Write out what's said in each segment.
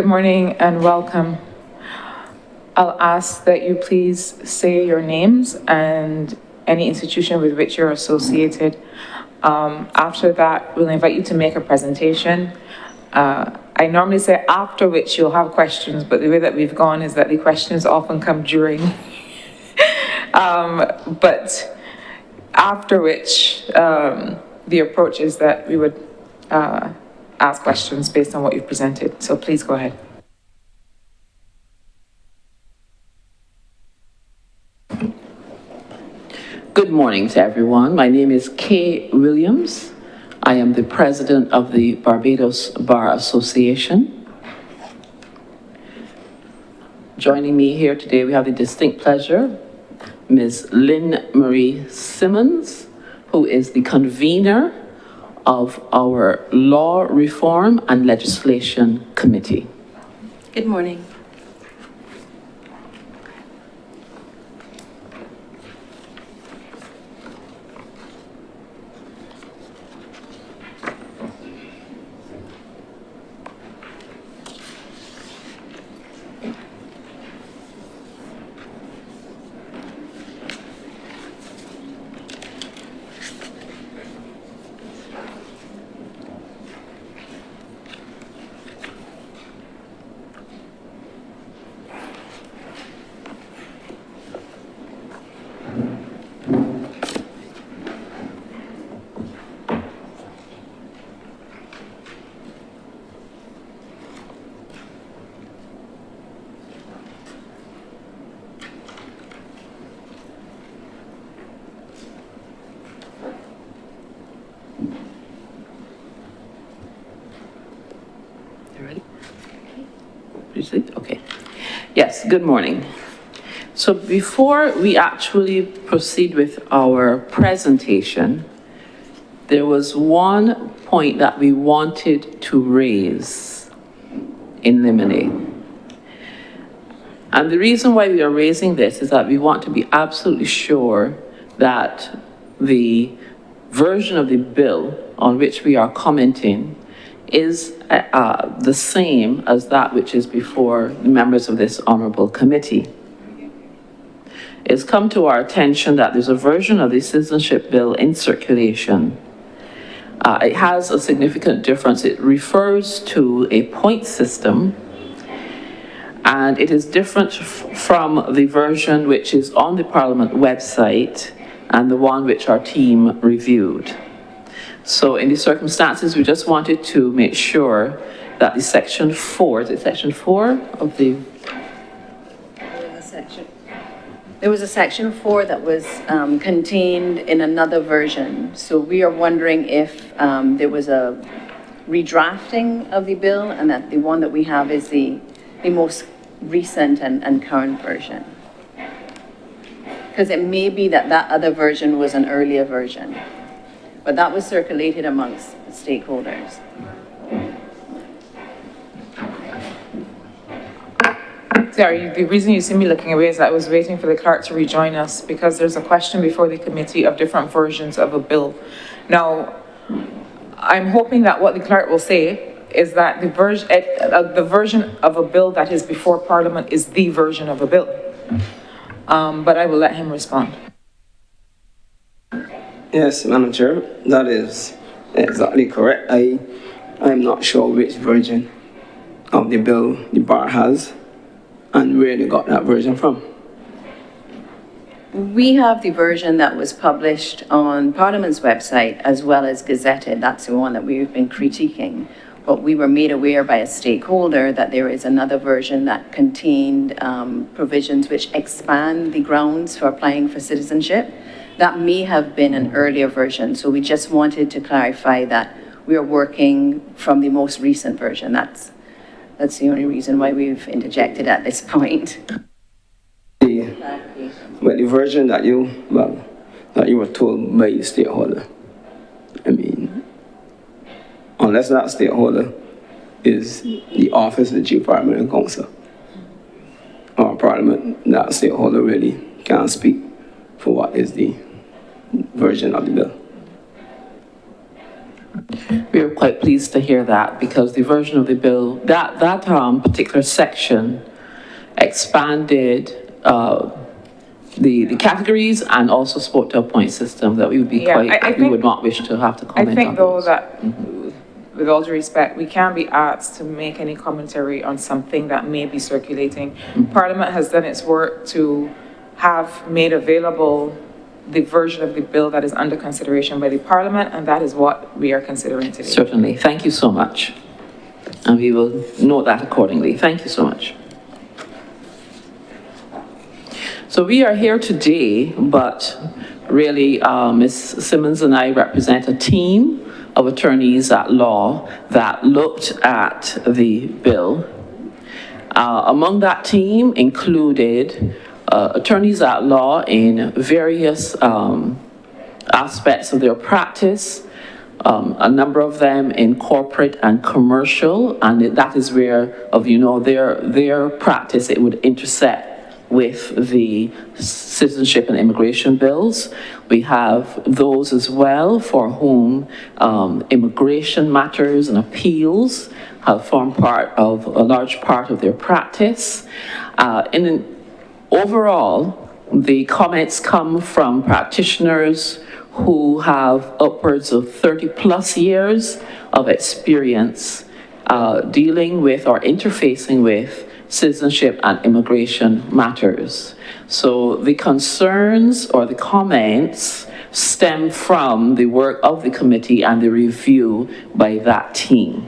Good morning and welcome. I'll ask that you please say your names and any institution with which you're associated. After that, we'll invite you to make a presentation. I normally say after which you'll have questions, but the way that we've gone is that the questions often come during. But after which, the approach is that we would ask questions based on what you've presented. So please go ahead. Good morning to everyone. My name is Kay Williams. I am the president of the Barbados Bar Association. Joining me here today, we have the distinct pleasure, Ms. Lynn Marie Simmons, who is the convener of our Law Reform and Legislation Committee. Good morning. Okay. Yes, good morning. So before we actually proceed with our presentation, there was one point that we wanted to raise in limine. And the reason why we are raising this is that we want to be absolutely sure that the version of the bill on which we are commenting is the same as that which is before the members of this honorable committee. It's come to our attention that there's a version of the citizenship bill in circulation. It has a significant difference. It refers to a point system, and it is different from the version which is on the Parliament website and the one which our team reviewed. So in these circumstances, we just wanted to make sure that the section 4, is it section 4 of the... There was a section 4 that was contained in another version. So we are wondering if there was a redrafting of the bill and that the one that we have is the most recent and current version. Because it may be that that other version was an earlier version. But that was circulated amongst stakeholders. Sorry, the reason you see me looking away is that I was waiting for the clerk to rejoin us because there's a question before the committee of different versions of a bill. Now, I'm hoping that what the clerk will say is that the version of a bill that is before Parliament is the version of a bill. But I will let him respond. Yes, Madam Chair, that is exactly correct. I'm not sure which version of the bill the bar has and where they got that version from. We have the version that was published on Parliament's website as well as gazetted. That's the one that we've been critiquing. But we were made aware by a stakeholder that there is another version that contained provisions which expand the grounds for applying for citizenship. That may have been an earlier version. So we just wanted to clarify that we are working from the most recent version. That's the only reason why we've interjected at this point. But the version that you were told by the stakeholder, I mean, unless that stakeholder is the office of the Chief Parliamentary Counsel or Parliament, that stakeholder really can't speak for what is the version of the bill. We are quite pleased to hear that, because the version of the bill, that particular section expanded the categories and also spoke to a point system that we would be Yeah, we would not wish to have to I comment on. think though those. that, with all due respect, we can't be asked to make any commentary on something that may be circulating. Parliament has done its work to have made available the version of the bill that is under consideration by the Parliament, and that is what we are considering today. Certainly. Thank you so much. And we will note that accordingly. Thank you so much. So we are here today, but really Ms. Simmons and I represent a team of attorneys at law that looked at the bill. Among that team included attorneys at law in various aspects of their practice, a number of them in corporate and commercial, and that is where, their practice, it would intersect with the citizenship and immigration bills. We have those as well for whom immigration matters and appeals have formed a large part of their practice. Overall, the comments come from practitioners who have upwards of 30 plus years of experience dealing with or interfacing with citizenship and immigration matters. So the concerns or the comments stem from the work of the committee and the review by that team.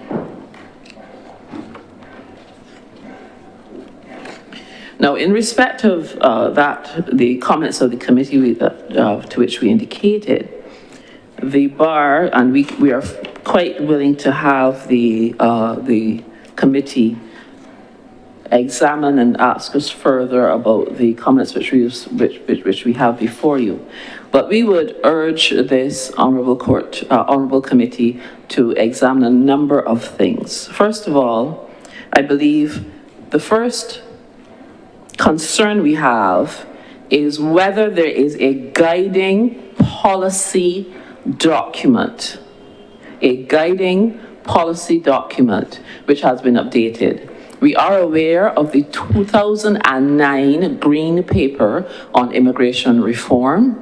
Now, in respect of the comments of the committee to which we indicated, the bar, and we are quite willing to have the committee examine and ask us further about the comments which we have before you. But we would urge this honourable committee to examine a number of things. First of all, I believe the first concern we have is whether there is a guiding policy document, which has been updated. We are aware of the 2009 Green Paper on Immigration Reform.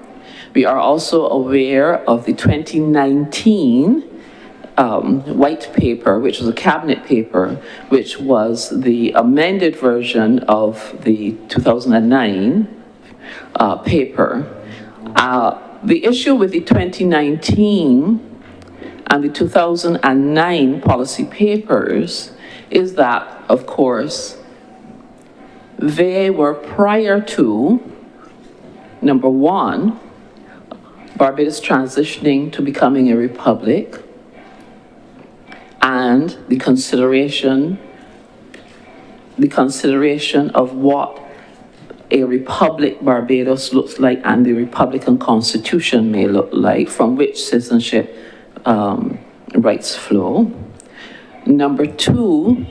We are also aware of the 2019 White Paper, which was a cabinet paper, which was the amended version of the 2009 paper. The issue with the 2019 and the 2009 policy papers is that, of course, they were prior to, number one, Barbados transitioning to becoming a republic, and the consideration of what a republic Barbados looks like and the Republican Constitution may look like, from which citizenship rights flow. Number two,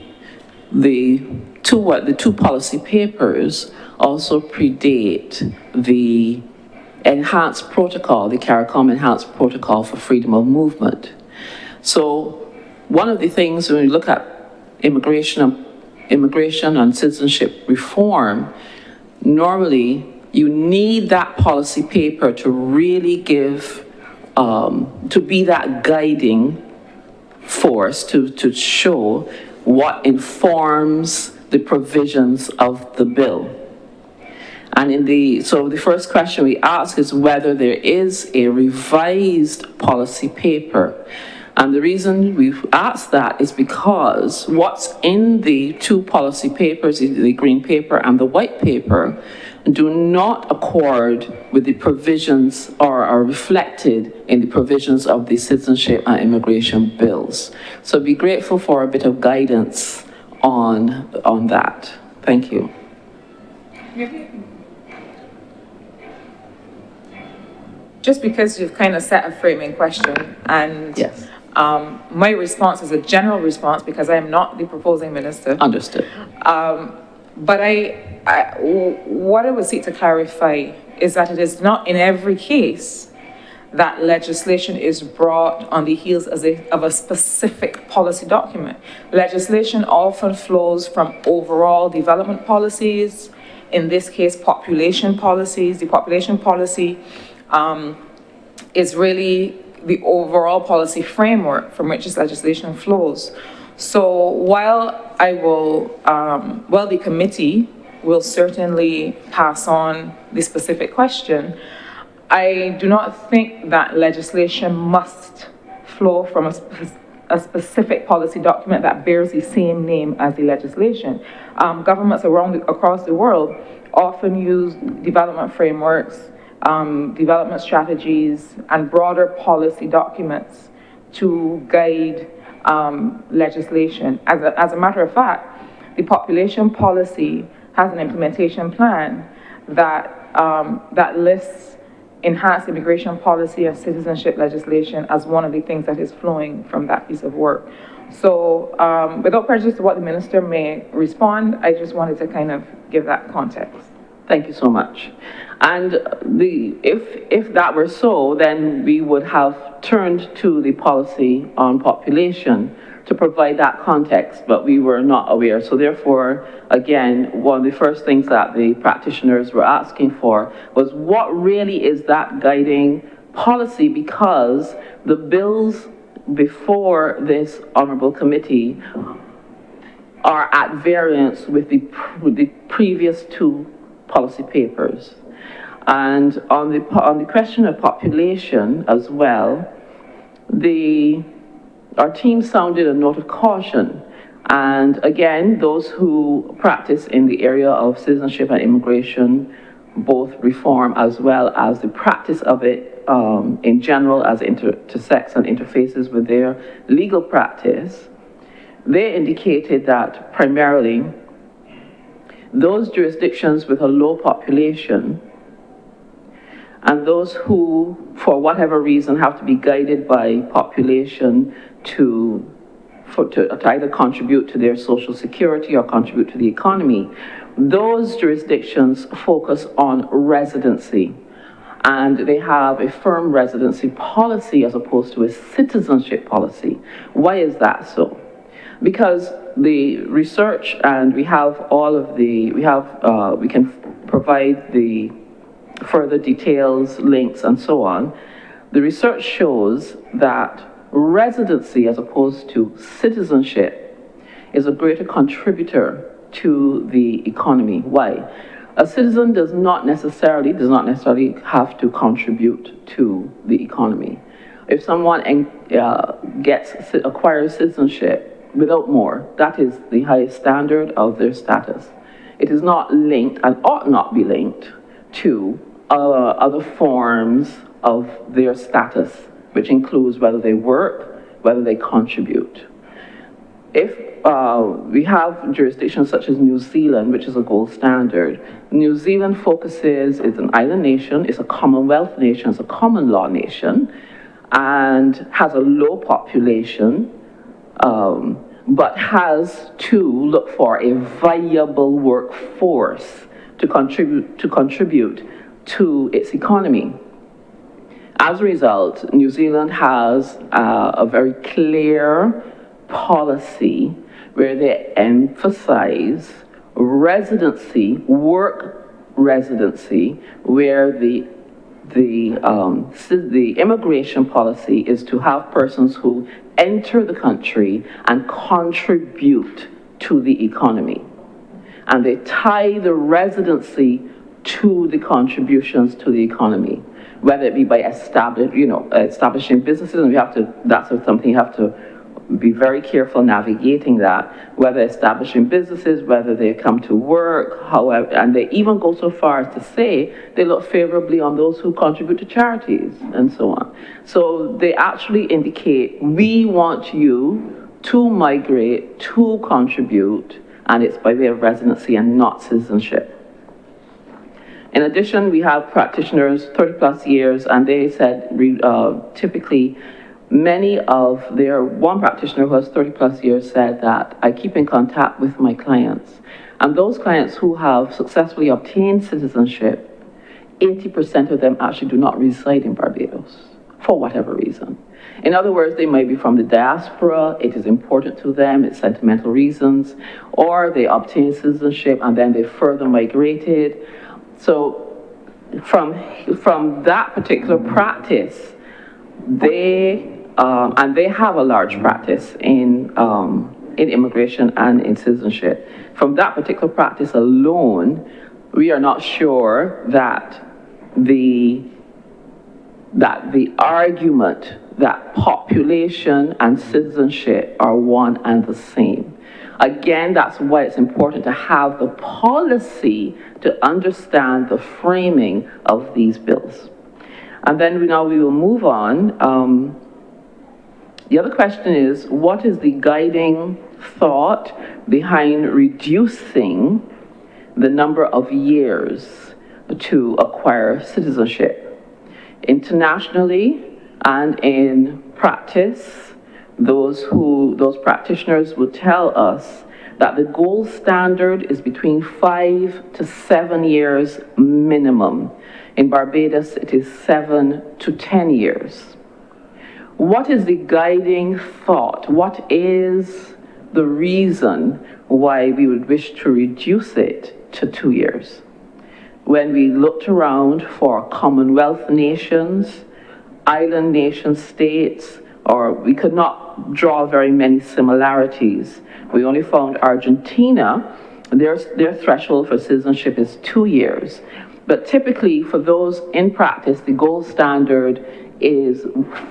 the two policy papers also predate the enhanced protocol, the CARICOM enhanced protocol for freedom of movement. So one of the things when we look at immigration and citizenship reform, normally you need that policy paper to really give, to be that guiding force to show what informs the provisions of the bill. And so the first question we ask is whether there is a revised policy paper. And the reason we've asked that is because what's in the two policy papers, the Green Paper and the White Paper, do not accord with the provisions or are reflected in the provisions of the citizenship and immigration bills. So be grateful for a bit of guidance on that. Thank you. Just because you've kind of set a framing question, and Yes. My response is a general response because I am not the proposing minister. Understood. But what I would seek to clarify is that it is not in every case that legislation is brought on the heels of a specific policy document. Legislation often flows from overall development policies, in this case, population policies. The population policy is really the overall policy framework from which this legislation flows. So while the committee will certainly pass on the specific question, I do not think that legislation must flow from a specific policy document that bears the same name as the legislation. Governments across the world often use development frameworks, development strategies, and broader policy documents to guide legislation. As a matter of fact, the population policy has an implementation plan that lists enhanced immigration policy and citizenship legislation as one of the things that is flowing from that piece of work. So without prejudice to what the minister may respond, I just wanted to kind of give that context. Thank you so much. And if that were so, then we would have turned to the policy on population to provide that context, but we were not aware. So therefore, again, one of the first things that the practitioners were asking for was what really is that guiding policy, because the bills before this honorable committee are at variance with the previous two policy papers. And on the question of population as well, our team sounded a note of caution. And again, those who practice in the area of citizenship and immigration, both reform as well as the practice of it in general as intersects and interfaces with their legal practice, they indicated that primarily those jurisdictions with a low population and those who, for whatever reason, have to be guided by population to either contribute to their social security or contribute to the economy, those jurisdictions focus on residency. And they have a firm residency policy as opposed to a citizenship policy. Why is that so? Because the research, and we have we can provide the further details, links, and so on. The research shows that residency as opposed to citizenship is a greater contributor to the economy. Why? A citizen does not necessarily have to contribute to the economy. If someone acquires citizenship without more, that is the highest standard of their status. It is not linked and ought not be linked to other forms of their status, which includes whether they work, whether they contribute. If we have jurisdictions such as New Zealand, which is a gold standard, New Zealand is an island nation, it's a Commonwealth nation, it's a common law nation, and has a low population, but has to look for a viable workforce to contribute to its economy. As a result, New Zealand has a very clear policy where they emphasize residency, work residency, where the immigration policy is to have persons who enter the country and contribute to the economy. And they tie the residency to the contributions to the economy, whether it be by establishing businesses, and that's something you have to be very careful navigating that, whether establishing businesses, whether they come to work, however, and they even go so far as to say they look favorably on those who contribute to charities and so on. So they actually indicate, we want you to migrate, to contribute, and it's by way of residency and not citizenship. In addition, we have practitioners 30 plus years, and they said typically one practitioner who has 30 plus years said that I keep in contact with my clients, and those clients who have successfully obtained citizenship, 80% of them actually do not reside in Barbados. for whatever reason. In other words, they might be from the diaspora, it is important to them, it's sentimental reasons, or they obtain citizenship and then they further migrated. So from that particular practice, and they have a large practice in immigration and in citizenship. From that particular practice alone, we are not sure that the argument that population and citizenship are one and the same. Again, that's why it's important to have the policy to understand the framing of these bills. And then now we will move on. The other question is, what is the guiding thought behind reducing the number of years to acquire citizenship? Internationally and in practice, those practitioners will tell us that the gold standard is between 5 to 7 years minimum. In Barbados, it is 7 to 10 years. What is the guiding thought? What is the reason why we would wish to reduce it to 2 years? When we looked around for Commonwealth nations, island nation states, or we could not draw very many similarities. We only found Argentina, their threshold for citizenship is 2 years. But typically for those in practice, the gold standard is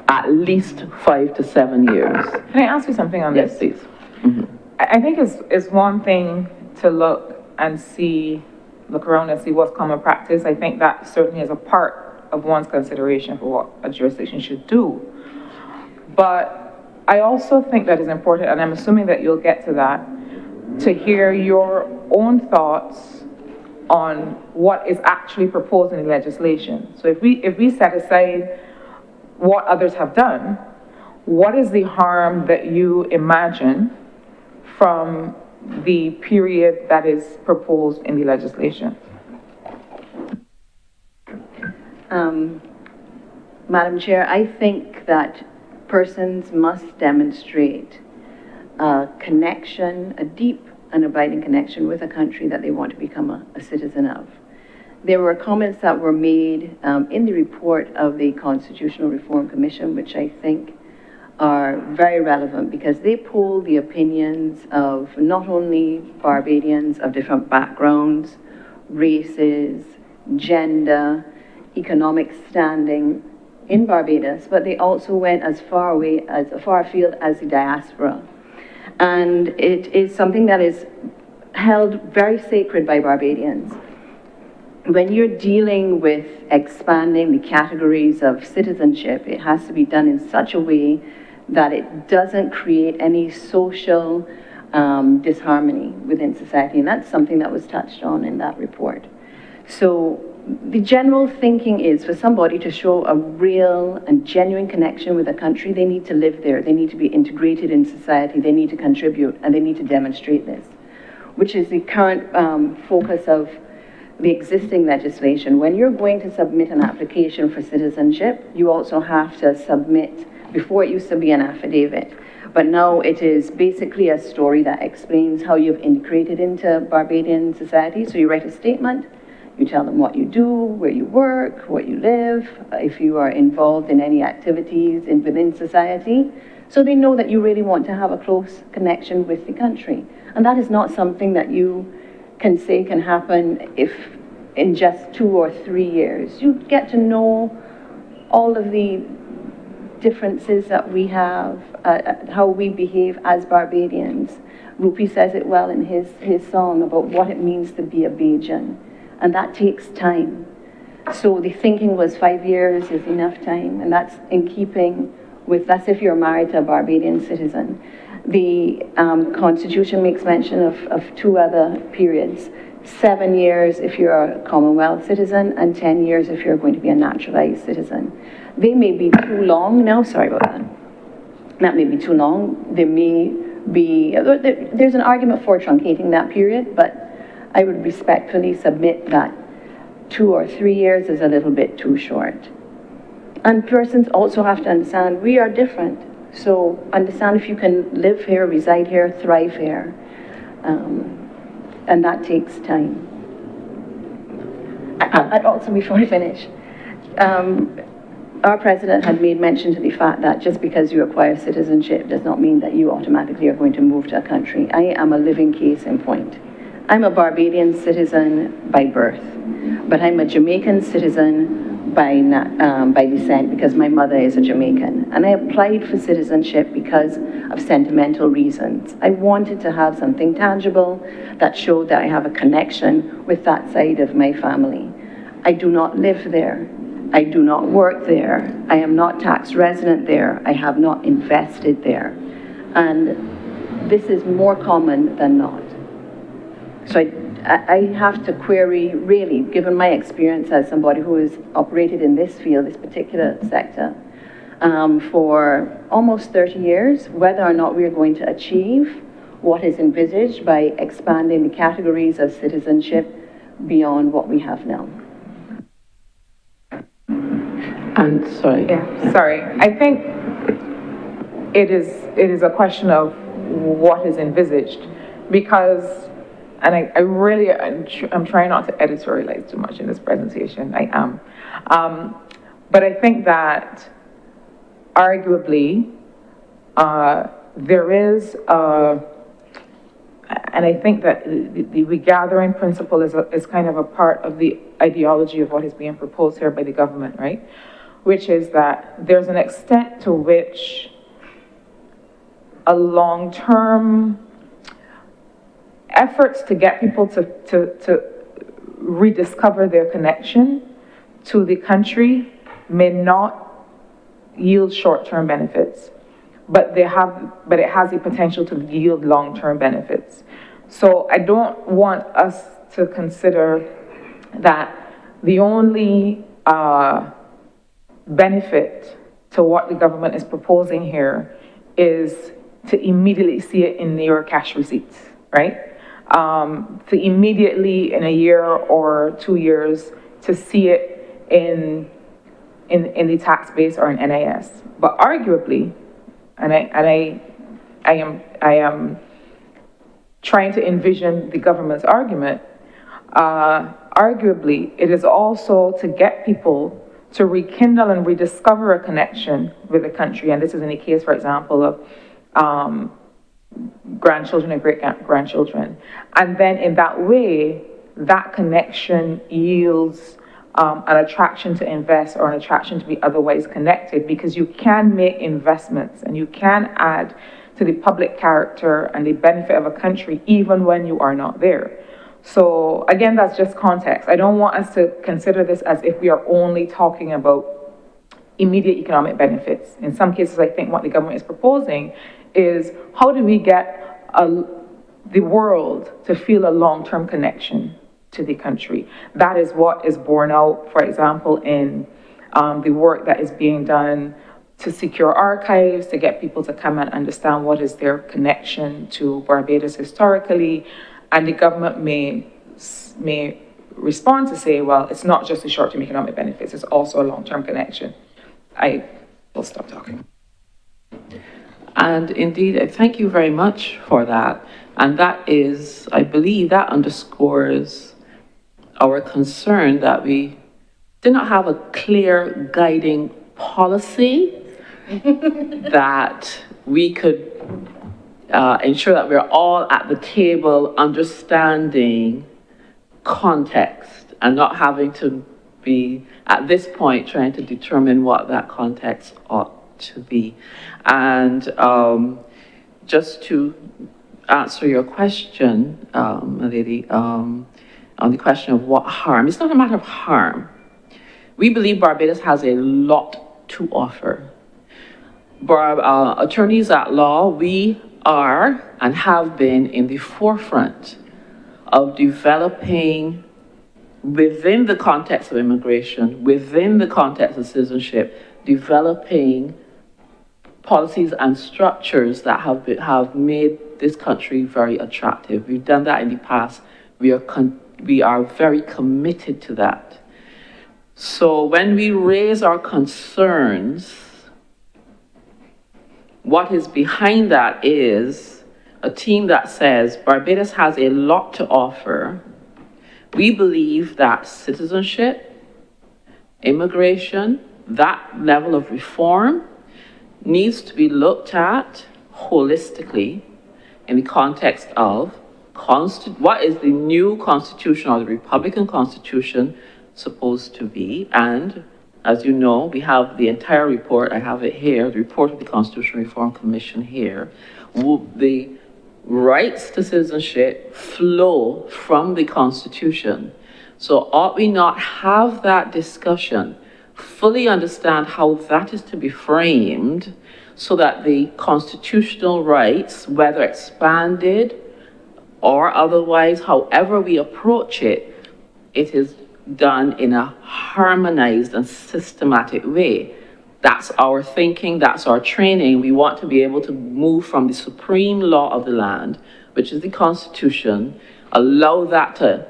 at least 5 to 7 years. Can I ask you something on this? Yes, please. Mm-hmm. I think it's one thing to look around and see what's common practice. I think that certainly is a part of one's consideration for what a jurisdiction should do. But I also think that is important, and I'm assuming that you'll get to that, to hear your own thoughts on what is actually proposed in the legislation. So if we set aside what others have done, what is the harm that you imagine from the period that is proposed in the legislation? Madam Chair, I think that persons must demonstrate a connection, a deep and abiding connection with a country that they want to become a citizen of. There were comments that were made in the report of the Constitutional Reform Commission, which I think are very relevant because they poll the opinions of not only Barbadians of different backgrounds, races, gender, economic standing in Barbados, but they also went as far afield as the diaspora. And it is something that is held very sacred by Barbadians. When you're dealing with expanding the categories of citizenship, it has to be done in such a way that it doesn't create any social disharmony within society. And that's something that was touched on in that report. So the general thinking is for somebody to show a real and genuine connection with a country, they need to live there, they need to be integrated in society, they need to contribute, and they need to demonstrate this, which is the current focus of the existing legislation. When you're going to submit an application for citizenship, you also have to submit, before it used to be an affidavit, but now it is basically a story that explains how you've integrated into Barbadian society. So you write a statement, you tell them what you do, where you work, where you live, if you are involved in any activities within society, so they know that you really want to have a close connection with the country. And that is not something that you can say can happen if in just 2 or 3 years. You get to know all of the differences that we have, how we behave as Barbadians. Rupi says it well in his song about what it means to be a Bajan. And that takes time. So the thinking was 5 years is enough time, and that's in keeping with, that's if you're married to a Barbadian citizen. The Constitution makes mention of 2 other periods, 7 years if you're a Commonwealth citizen, and 10 years if you're going to be a naturalized citizen. They may be too long now, sorry about that. That may be too long. There may be, there's an argument for truncating that period, but I would respectfully submit that 2 or 3 years is a little bit too short. And persons also have to understand we are different. So understand if you can live here, reside here, thrive here. And that takes time. I'd also, before I finish, our president had made mention to the fact that just because you acquire citizenship does not mean that you automatically are going to move to a country. I am a living case in point. I'm a Barbadian citizen by birth, but I'm a Jamaican citizen by descent because my mother is a Jamaican. And I applied for citizenship because of sentimental reasons. I wanted to have something tangible that showed that I have a connection with that side of my family. I do not live there. I do not work there. I am not tax resident there. I have not invested there. And this is more common than not. So I have to query, really, given my experience as somebody who has operated in this field, this particular sector, for almost 30 years, whether or not we are going to achieve what is envisaged by expanding the categories of citizenship beyond what we have now. And sorry. Yeah, sorry. I think it is a question of what is envisaged, because, and I'm trying not to editorialize too much in this presentation. I am. But I think that arguably there is, and I think that the regathering principle is kind of a part of the ideology of what is being proposed here by the government, right? Which is that there's an extent to which a long-term efforts to get people to rediscover their connection to the country may not yield short-term benefits, but it has the potential to yield long-term benefits. So I don't want us to consider that the only benefit to what the government is proposing here is to immediately see it in your cash receipts, right? To immediately, in a year or 2 years, to see it in the tax base or in NIS. But arguably, and I am trying to envision the government's argument, arguably, it is also to get people to rekindle and rediscover a connection with the country. And this is in the case, for example, of grandchildren and great-grandchildren. And then in that way, that connection yields an attraction to invest or an attraction to be otherwise connected, because you can make investments and you can add to the public character and the benefit of a country even when you are not there. So again, that's just context. I don't want us to consider this as if we are only talking about immediate economic benefits. In some cases, I think what the government is proposing is how do we get the world to feel a long-term connection to the country. That is what is borne out, for example, in the work that is being done to secure archives, to get people to come and understand what is their connection to Barbados historically. And the government may respond to say, well, it's not just the short-term economic benefits, it's also a long-term connection. I will stop talking. And indeed, I thank you very much for that. And that is, I believe, that underscores our concern that we did not have a clear guiding policy that we could ensure that we're all at the table understanding context and not having to be, at this point, trying to determine what that context ought to be. And just to answer your question, lady, on the question of what harm, it's not a matter of harm. We believe Barbados has a lot to offer. Attorneys at law, we are and have been in the forefront of developing, within the context of immigration, within the context of citizenship, developing policies and structures that have made this country very attractive. We've done that in the past. We are very committed to that. So when we raise our concerns, what is behind that is a team that says Barbados has a lot to offer. We believe that citizenship, immigration, that level of reform needs to be looked at holistically in the context of what is the new constitution or the Republican Constitution supposed to be. And as you know, we have the entire report, I have it here, the report of the Constitutional Reform Commission here. The rights to citizenship flow from the Constitution. So ought we not have that discussion, fully understand how that is to be framed so that the constitutional rights, whether expanded or otherwise, however we approach it, it is done in a harmonized and systematic way. That's our thinking, that's our training. We want to be able to move from the supreme law of the land, which is the Constitution, allow that to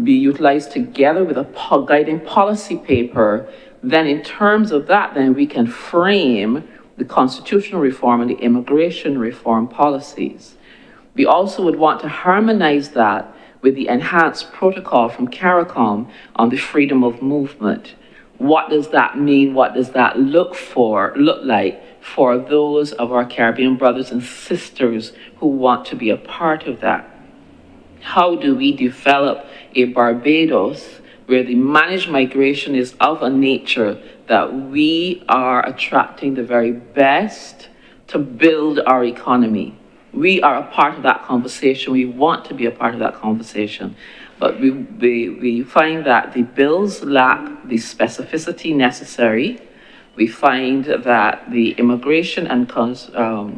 be utilized together with a guiding policy paper. Then in terms of that, then we can frame the constitutional reform and the immigration reform policies. We also would want to harmonize that with the enhanced protocol from CARICOM on the freedom of movement. What does that mean? What does that look like for those of our Caribbean brothers and sisters who want to be a part of that? How do we develop a Barbados where the managed migration is of a nature that we are attracting the very best to build our economy? We are a part of that conversation. We want to be a part of that conversation. But we find that the bills lack the specificity necessary. We find that the immigration and the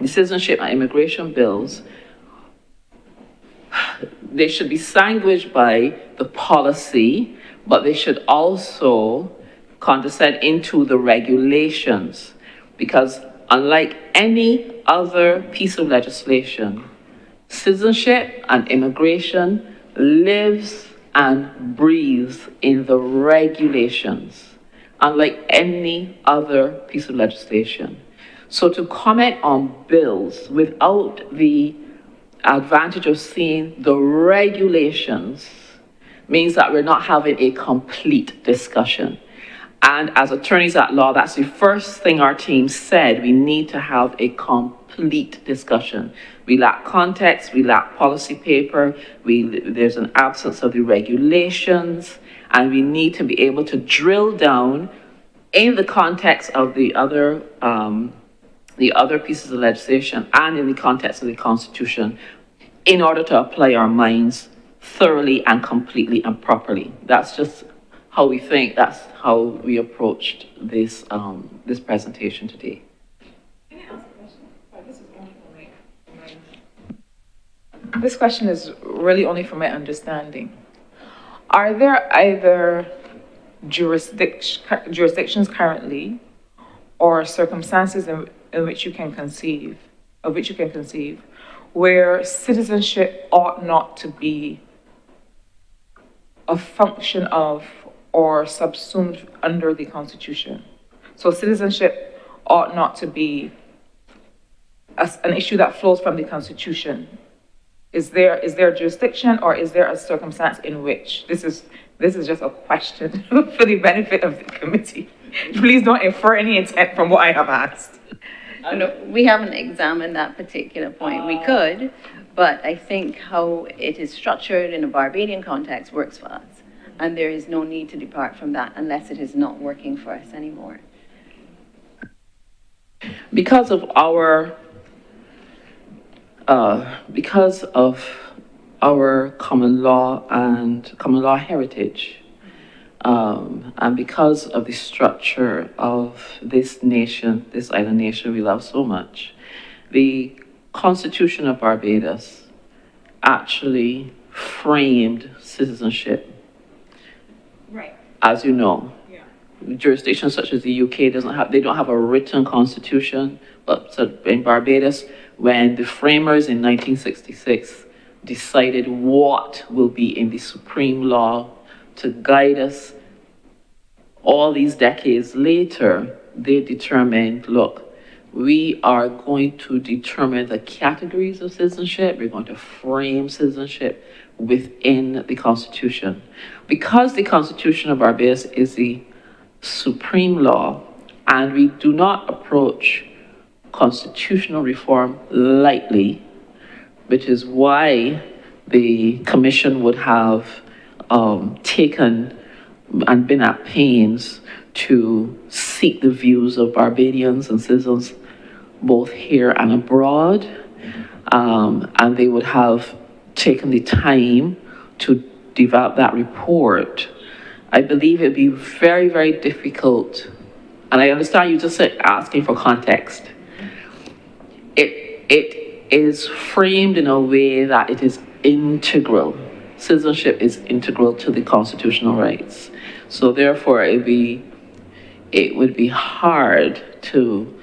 citizenship and immigration bills, they should be sandwiched by the policy, but they should also condescend into the regulations. Because unlike any other piece of legislation, citizenship and immigration lives and breathes in the regulations, unlike any other piece of legislation. So to comment on bills without the advantage of seeing the regulations means that we're not having a complete discussion. And as attorneys at law, that's the first thing our team said. We need to have a complete discussion. We lack context, we lack policy paper, there's an absence of the regulations, and we need to be able to drill down in the context of the other pieces of legislation and in the context of the Constitution in order to apply our minds thoroughly and completely and properly. That's just how we think, that's how we approached this, this presentation today. Can I ask a question? This is only for my... This question is really only for my understanding. Are there either jurisdictions currently or circumstances in which you can conceive, where citizenship ought not to be a function of or subsumed under the Constitution? So citizenship ought not to be an issue that flows from the Constitution. Is there a jurisdiction or is there a circumstance in which this is just a question for the benefit of the committee? Please don't infer any intent from what I have asked. No, we haven't examined that particular point. We could, but I think how it is structured in a Barbadian context works for us. And there is no need to depart from that unless it is not working for us anymore. Because of our common law and common law heritage, and because of the structure of this nation, this island nation we love so much, the Constitution of Barbados actually framed citizenship. Right. As you know, Yeah. jurisdictions such as the UK they don't have a written constitution, but so in Barbados, when the framers in 1966 decided what will be in the supreme law to guide us all these decades later. They determined, look, we are going to determine the categories of citizenship. We're going to frame citizenship within the Constitution. Because the Constitution of Barbados is the supreme law, and we do not approach constitutional reform lightly, which is why the Commission would have taken and been at pains to seek the views of Barbadians and citizens both here and abroad, and they would have taken the time to develop that report. I believe it'd be very, very difficult, and I understand you just asking for context. It is framed in a way that it is integral. Citizenship is integral to the constitutional rights. So therefore, it would be hard to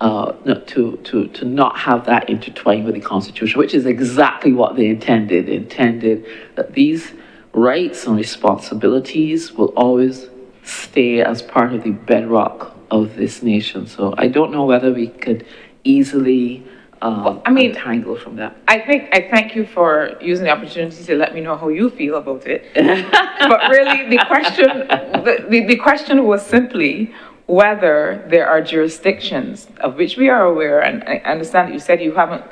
not have that intertwined with the Constitution, which is exactly what they intended. They intended that these rights and responsibilities will always stay as part of the bedrock of this nation. So I don't know whether we could easily untangle from that. I thank you for using the opportunity to let me know how you feel about it. But really, the question was simply whether there are jurisdictions of which we are aware, and I understand that you said you haven't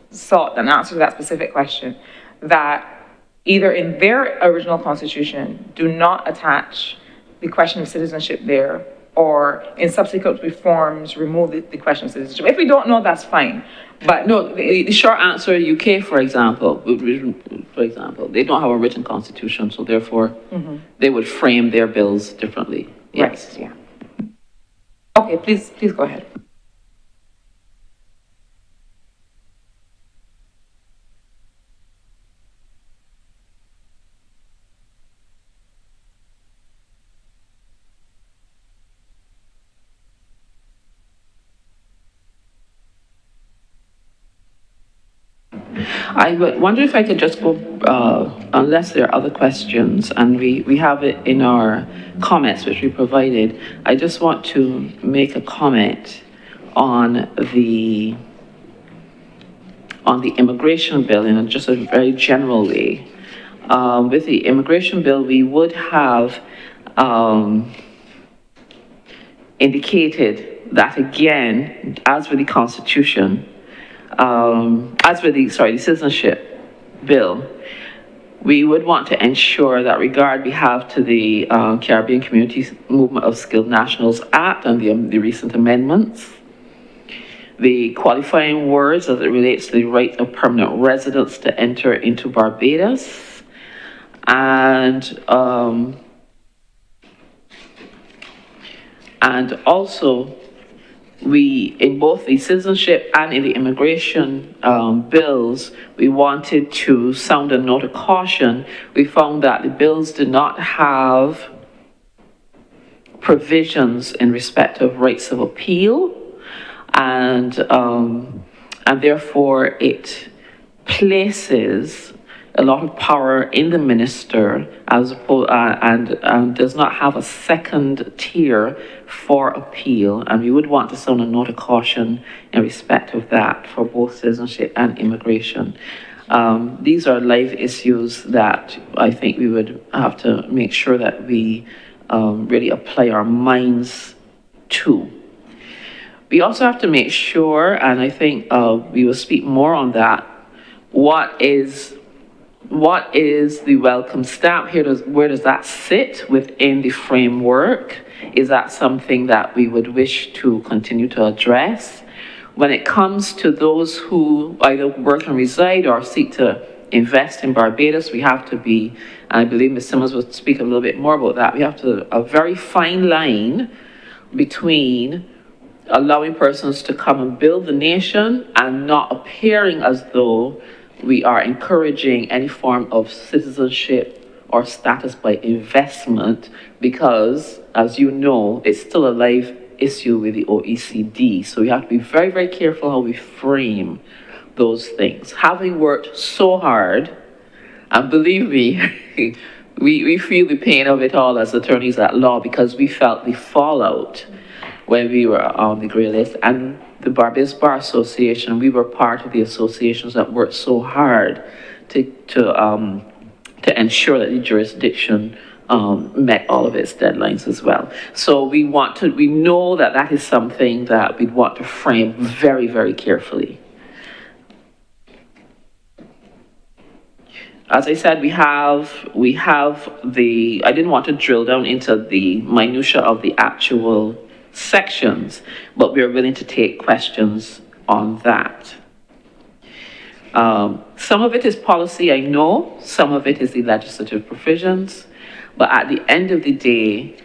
sought an answer to that specific question, that either in their original constitution do not attach the question of citizenship there, or in subsequent reforms remove the question of citizenship. If we don't know, that's fine. But no, the short answer, UK, for example, they don't have a written constitution, so therefore they would frame their bills differently. Yes. Right, yeah. Okay, please go ahead. I wonder if I could just go, unless there are other questions, and we have it in our comments which we provided. I just want to make a comment on the immigration bill in just a very general way. With the immigration bill, we would have indicated that again, as with the Constitution, the Citizenship Bill, we would want to ensure that regard we have to the Caribbean Community Movement of Skilled Nationals Act and the recent amendments, the qualifying words as it relates to the right of permanent residents to enter into Barbados, and also we, in both the citizenship and in the immigration bills, we wanted to sound a note of caution. We found that the bills did not have provisions in respect of rights of appeal, and therefore it places a lot of power in the minister as and does not have a second tier for appeal, and we would want to sound a note of caution in respect of that for both citizenship and immigration. These are live issues that I think we would have to make sure that we really apply our minds to. We also have to make sure, and I think we will speak more on that, what is the welcome stamp? Where does that sit within the framework? Is that something that we would wish to continue to address? When it comes to those who either work and reside or seek to invest in Barbados, we have to be, and I believe Ms. Simmons will speak a little bit more about that, we have to a very fine line between allowing persons to come and build the nation and not appearing as though we are encouraging any form of citizenship or status by investment, because, as you know, it's still a live issue with the OECD. So we have to be very, very careful how we frame those things. Having worked so hard, and believe me, we feel the pain of it all as attorneys at law, because we felt the fallout when we were on the grey list. And the Barbados Bar Association, we were part of the associations that worked so hard to ensure that the jurisdiction met all of its deadlines as well. So we know that that is something that we'd want to frame very, very carefully. As I said, we have I didn't want to drill down into the minutia of the actual sections, but we are willing to take questions on that. Some of it is policy, I know. Some of it is the legislative provisions. But at the end of the day,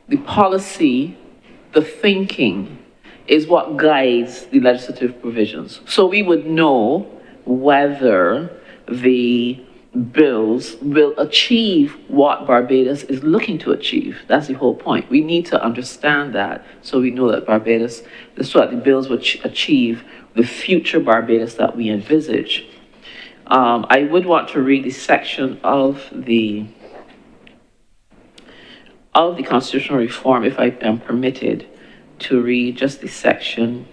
the policy, the thinking, is what guides the legislative provisions. So we would know whether the bills will achieve what Barbados is looking to achieve. That's the whole point. We need to understand that, so we know that so that the bills will achieve the future Barbados that we envisage. I would want to read the section of the constitutional reform, if I am permitted to read just the section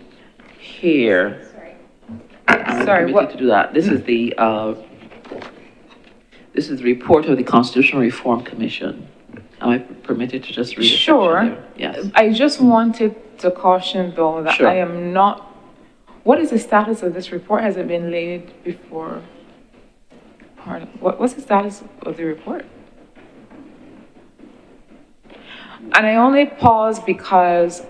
here. Sorry, what? To do that. This is the report of the Constitutional Reform Commission. Am I permitted to just read it? Sure. Yes. I just wanted to caution, though, that Sure. I am not. What is the status of this report? Has it been laid before? What's the status of the report? And I only pause because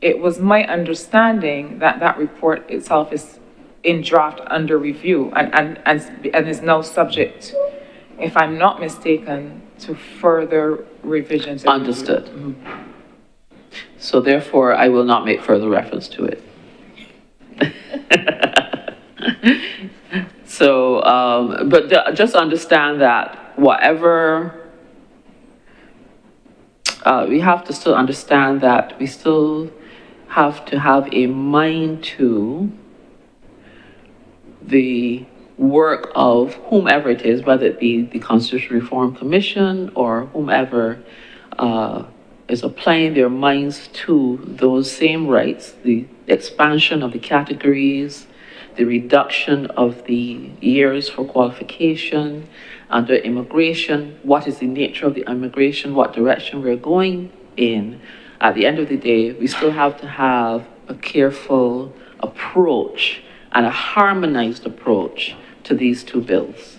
it was my understanding that that report itself is in draft under review and is now subject, if I'm not mistaken, to further revisions. Understood. So therefore, I will not make further reference to it. So, just understand that whatever, we have to still understand that we still have to have a mind to the work of whomever it is, whether it be the Constitutional Reform Commission or whomever is applying their minds to those same rights, the expansion of the categories, the reduction of the years for qualification under immigration, what is the nature of the immigration, what direction we're going in. At the end of the day, we still have to have a careful approach and a harmonized approach to these two bills.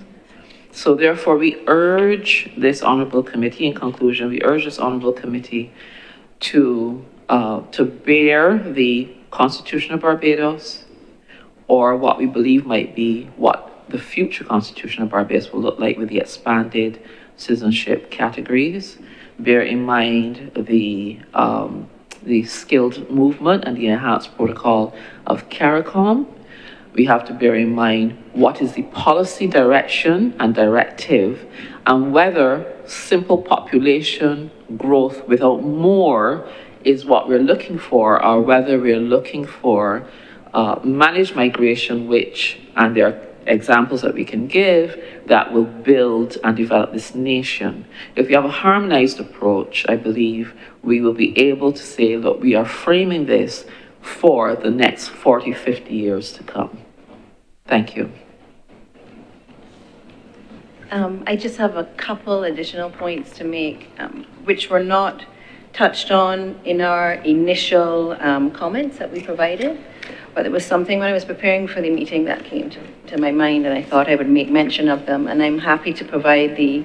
So therefore, we urge this honorable committee, in conclusion, we urge this honorable committee to bear the Constitution of Barbados, or what we believe might be what the future Constitution of Barbados will look like with the expanded citizenship categories. Bear in mind the skilled movement and the enhanced protocol of CARICOM. We have to bear in mind what is the policy direction and directive, and whether simple population growth without more is what we're looking for, or whether we're looking for managed migration, and there are examples that we can give that will build and develop this nation. If we have a harmonized approach, I believe we will be able to say, look, we are framing this for the next 40, 50 years to come. Thank you. I just have a couple additional points to make, which were not touched on in our initial comments that we provided, but there was something when I was preparing for the meeting that came to my mind, and I thought I would make mention of them, and I'm happy to provide the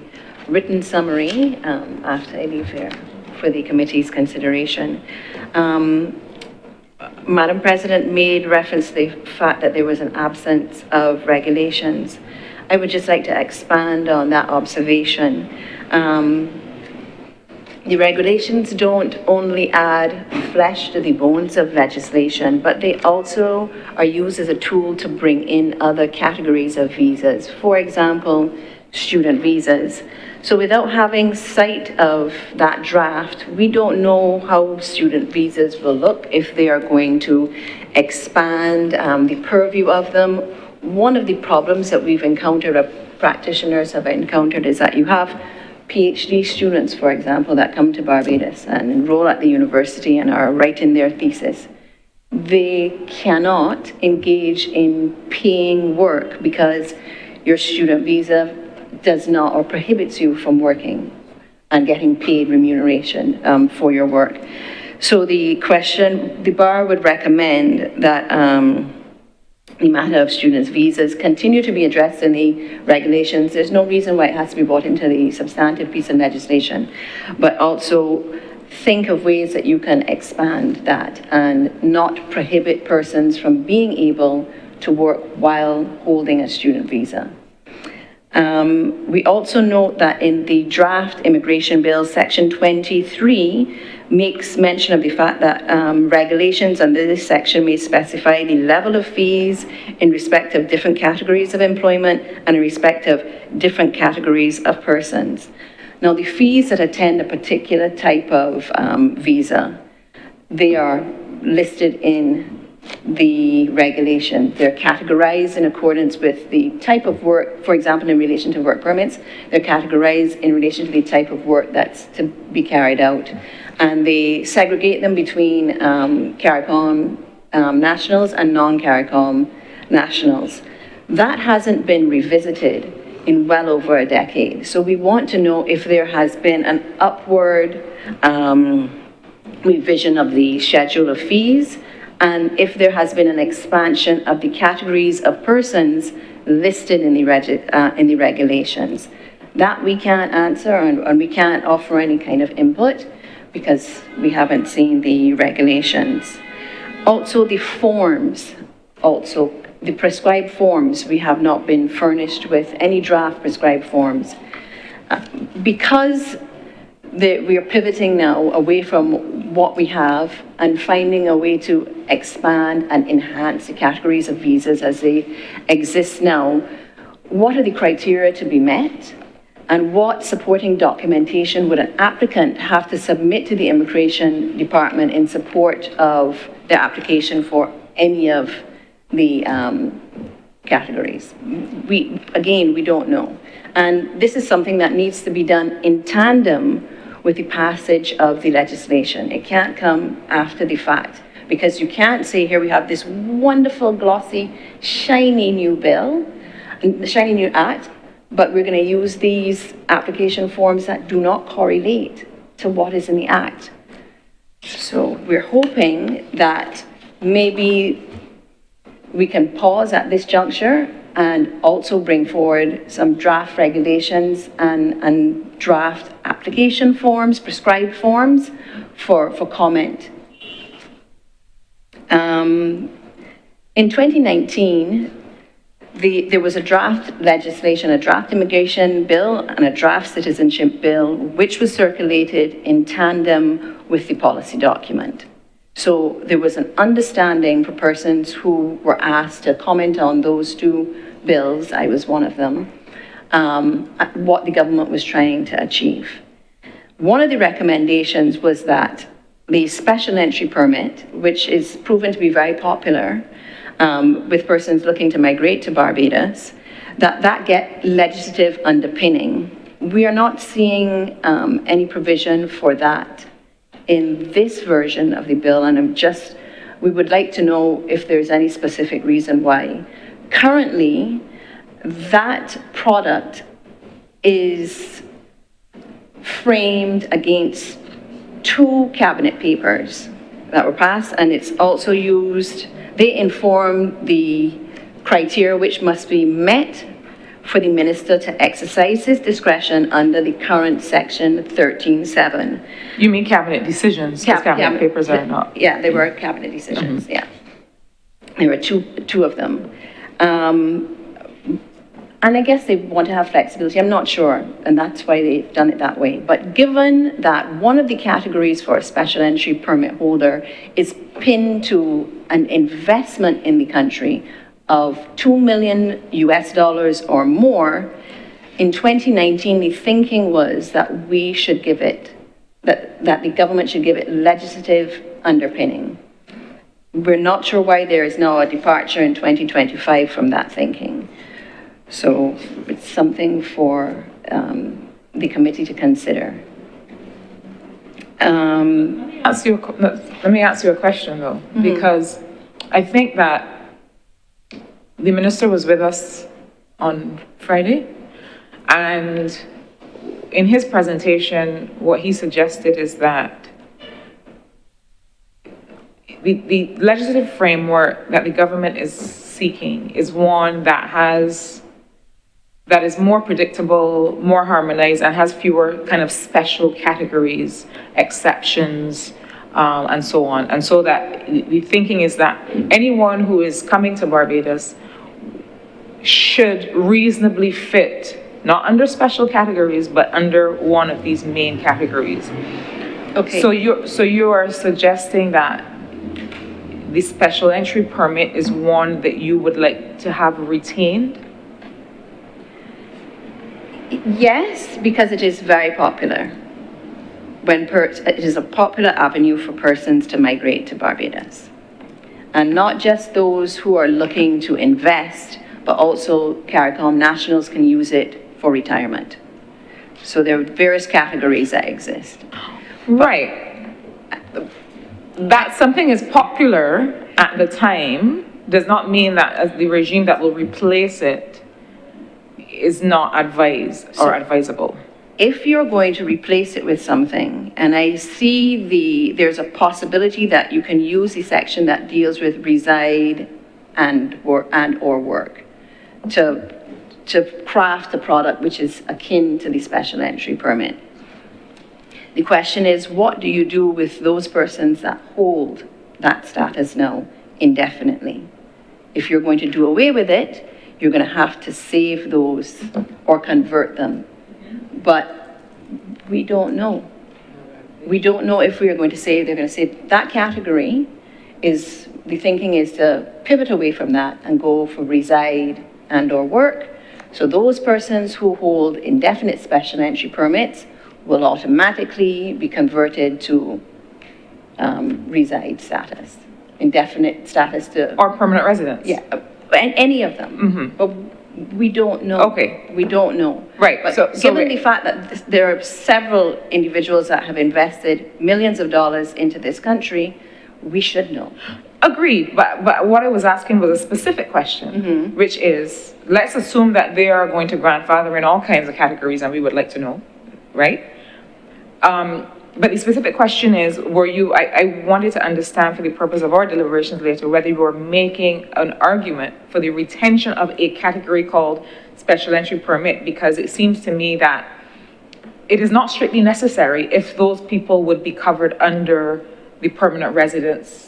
written summary after I leave here for the committee's consideration. Madam President made reference to the fact that there was an absence of regulations. I would just like to expand on that observation. The regulations don't only add flesh to the bones of legislation, but they also are used as a tool to bring in other categories of visas. For example, student visas. So without having sight of that draft, we don't know how student visas will look, if they are going to expand the purview of them. One of the problems that we've encountered, practitioners have encountered, is that you have PhD students, for example, that come to Barbados and enroll at the university and are writing their thesis. They cannot engage in paying work because your student visa does not, or prohibits you from working and getting paid remuneration for your work. So the bar would recommend that the matter of students' visas continue to be addressed in the regulations. There's no reason why it has to be brought into the substantive piece of legislation, but also think of ways that you can expand that and not prohibit persons from being able to work while holding a student visa. We also note that in the draft immigration bill, section 23 makes mention of the fact that regulations under this section may specify the level of fees in respect of different categories of employment and in respect of different categories of persons. Now, the fees that attend a particular type of visa, they are listed in the regulation. They're categorized in accordance with the type of work. For example, in relation to work permits, they're categorized in relation to the type of work that's to be carried out. And they segregate them between CARICOM nationals and non-CARICOM nationals. That hasn't been revisited in well over a decade. So we want to know if there has been an upward revision of the schedule of fees, and if there has been an expansion of the categories of persons listed in the regulations. That we can't answer, and we can't offer any kind of input because we haven't seen the regulations. Also, the forms, the prescribed forms, we have not been furnished with any draft prescribed forms. Because we are pivoting now away from what we have and finding a way to expand and enhance the categories of visas as they exist now. What are the criteria to be met? And what supporting documentation would an applicant have to submit to the Immigration Department in support of their application for any of the categories? We don't know. And this is something that needs to be done in tandem with the passage of the legislation. It can't come after the fact, because you can't say, here we have this wonderful, glossy, shiny new bill, shiny new act, but we're going to use these application forms that do not correlate to what is in the act. So we're hoping that maybe we can pause at this juncture and also bring forward some draft regulations and draft application forms, prescribed forms for comment. In 2019, there was a draft legislation, a draft immigration bill and a draft citizenship bill, which was circulated in tandem with the policy document. So there was an understanding for persons who were asked to comment on those two bills, I was one of them, what the government was trying to achieve. One of the recommendations was that the special entry permit, which is proven to be very popular with persons looking to migrate to Barbados, that get legislative underpinning. We are not seeing any provision for that in this version of the bill, and we would like to know if there's any specific reason why. Currently, that product is framed against two cabinet papers that were passed, and it's also used, they inform the criteria which must be met for the minister to exercise his discretion under the current section 13.7. You mean cabinet decisions, because cabinet papers are not. Yeah, they were cabinet decisions, yeah. There were two of them. And I guess they want to have flexibility, I'm not sure, and that's why they've done it that way. But given that one of the categories for a special entry permit holder is pinned to an investment in the country of $2 million US or more, In 2019, the thinking was that we should give it, that the government should give it legislative underpinning. We're not sure why there is now a departure in 2025 from that thinking. So it's something for the committee to consider. Let me ask you a question though, because I think that the minister was with us on Friday, and in his presentation, what he suggested is that the legislative framework that the government is seeking is one that is more predictable, more harmonized, and has fewer kind of special categories, exceptions, and so on. And so that the thinking is that anyone who is coming to Barbados should reasonably fit, not under special categories, but under one of these main categories. Okay. So you are suggesting that the special entry permit is one that you would like to have retained? Yes, because it is very popular. It is a popular avenue for persons to migrate to Barbados. And not just those who are looking to invest, but also CARICOM nationals can use it for retirement. So there are various categories that exist. Right. That something is popular at the time does not mean that as the regime that will replace it is not advised or advisable. If you're going to replace it with something, and I see there's a possibility that you can use the section that deals with reside or work to craft a product which is akin to the special entry permit. The question is, what do you do with those persons that hold that status now indefinitely? If you're going to do away with it, you're going to have to save those or convert them. But we don't know. We don't know if we are going to say, they're going to say that category is, the thinking is to pivot away from that and go for reside and or work. So those persons who hold indefinite special entry permits will automatically be converted to reside status, indefinite status to... Or permanent residence. Yeah, any of them. But we don't know. Okay. We don't know. Right. But given the fact that there are several individuals that have invested millions of dollars into this country, we should know. Agreed, but what I was asking was a specific question, which is, let's assume that they are going to grandfather in all kinds of categories, and we would like to know, right? But the specific question is, I wanted to understand for the purpose of our deliberations later, whether you were making an argument for the retention of a category called special entry permit, because it seems to me that it is not strictly necessary if those people would be covered under the permanent residence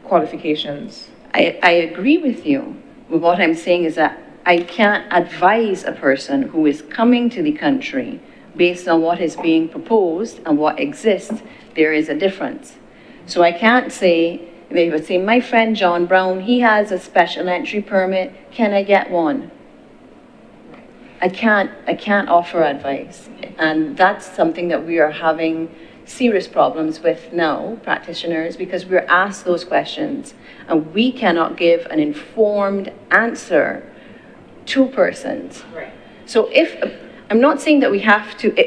qualifications. I agree with you. What I'm saying is that I can't advise a person who is coming to the country based on what is being proposed and what exists. There is a difference. So I can't say, they would say, my friend John Brown, he has a special entry permit, can I get one? I can't offer advice. And that's something that we are having serious problems with now, practitioners, because we're asked those questions and we cannot give an informed answer to persons. Right. So I'm not saying that we have to give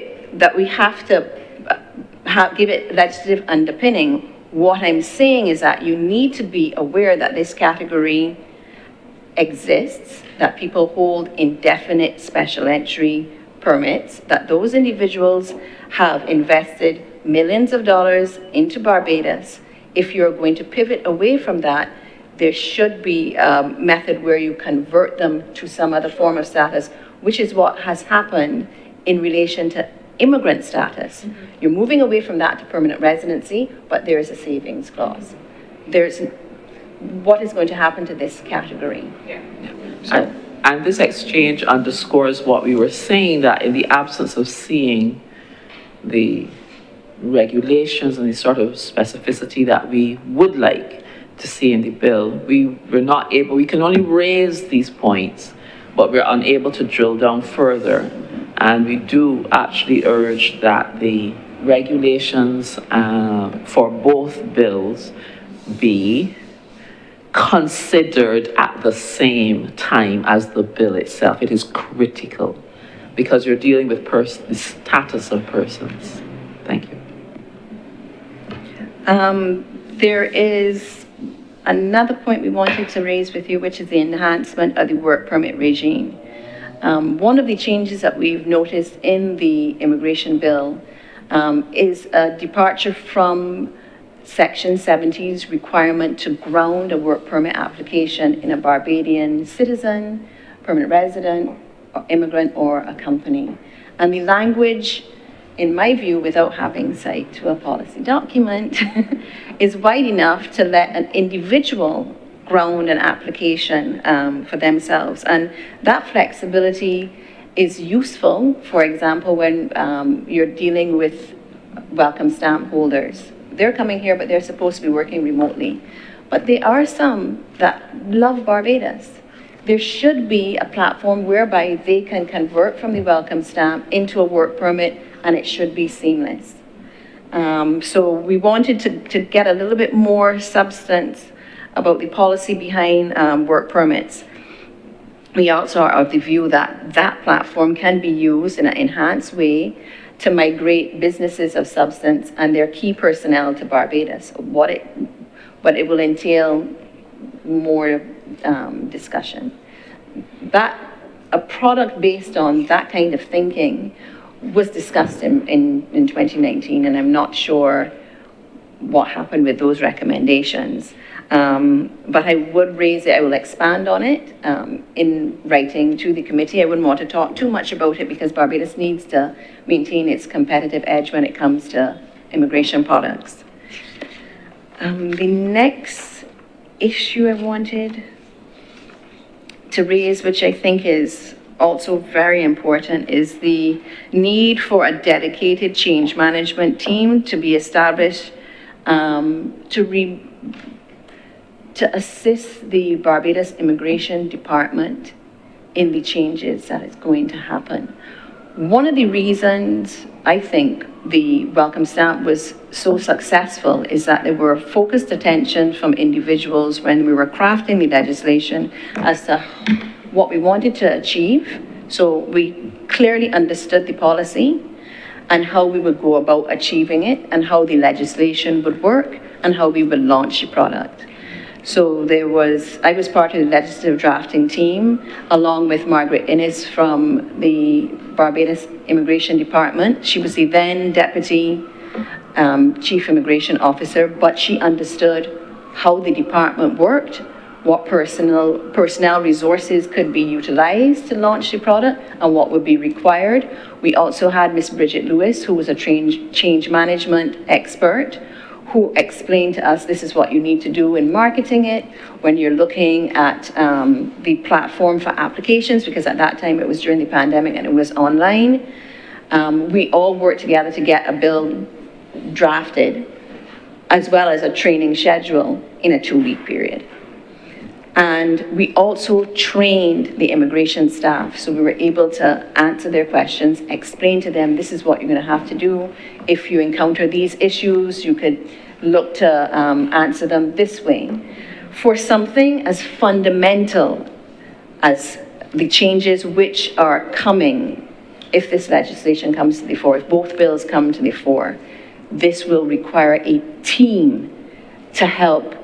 it legislative underpinning. What I'm saying is that you need to be aware that this category exists, that people hold indefinite special entry permits, that those individuals have invested millions of dollars into Barbados. If you're going to pivot away from that, there should be a method where you convert them to some other form of status, which is what has happened in relation to immigrant status. You're moving away from that to permanent residency, but there is a savings clause. What is going to happen to this category? Yeah. So, and this exchange underscores what we were saying, that in the absence of seeing the regulations and the sort of specificity that we would like to see in the bill, we can only raise these points but we're unable to drill down further. And we do actually urge that the regulations for both bills be considered at the same time as the bill itself. It is critical because you're dealing with the status of persons. Thank you. There is another point we wanted to raise with you, which is the enhancement of the work permit regime. One of the changes that we've noticed in the immigration bill is a departure from Section 70's requirement to ground a work permit application in a Barbadian citizen, permanent resident, or immigrant, or a company. And the language, in my view, without having sight to a policy document, is wide enough to let an individual ground an application for themselves. And that flexibility is useful, for example, when you're dealing with welcome stamp holders. They're coming here, but they're supposed to be working remotely. But there are some that love Barbados. There should be a platform whereby they can convert from the welcome stamp into a work permit, and it should be seamless. So we wanted to get a little bit more substance about the policy behind work permits. We also are of the view that that platform can be used in an enhanced way to migrate businesses of substance and their key personnel to Barbados. What it will entail, more discussion. That a product based on that kind of thinking was discussed in 2019, and I'm not sure what happened with those recommendations. But I would raise it, I will expand on it in writing to the committee. I wouldn't want to talk too much about it because Barbados needs to maintain its competitive edge when it comes to immigration products. The next issue I wanted to raise, which I think is also very important, is the need for a dedicated change management team to be established to assist the Barbados Immigration Department in the changes that is going to happen. One of the reasons I think the welcome stamp was so successful is that there were focused attention from individuals when we were crafting the legislation as to what we wanted to achieve. So we clearly understood the policy and how we would go about achieving it and how the legislation would work and how we would launch the product. So I was part of the legislative drafting team, along with Margaret Innes from the Barbados Immigration Department. She was the then Deputy Chief Immigration Officer, but she understood how the department worked, what personnel resources could be utilized to launch the product, and what would be required. We also had Ms. Bridget Lewis, who was a change management expert, who explained to us this is what you need to do in marketing it, when you're looking at the platform for applications, because at that time it was during the pandemic and it was online. We all worked together to get a bill drafted, as well as a training schedule in a 2-week period. And we also trained the immigration staff, so we were able to answer their questions, explain to them this is what you're going to have to do. If you encounter these issues, you could look to answer them this way. For something as fundamental as the changes which are coming, if this legislation comes to the fore, if both bills come to the fore, this will require a team to help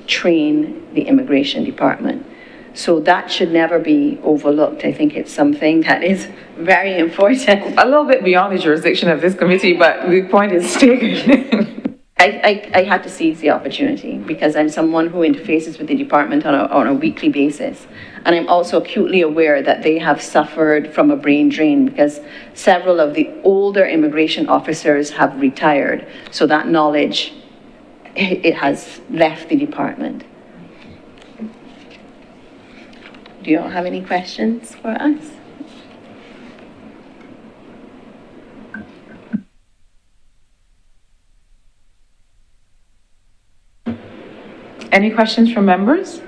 train the immigration department. So that should never be overlooked. I think it's something that is very important. A little bit beyond the jurisdiction of this committee, but the point is taken. I had to seize the opportunity because I'm someone who interfaces with the department on a weekly basis. And I'm also acutely aware that they have suffered from a brain drain because several of the older immigration officers have retired. So that knowledge, it has left the department. Do you all have any questions for us? Any questions from members?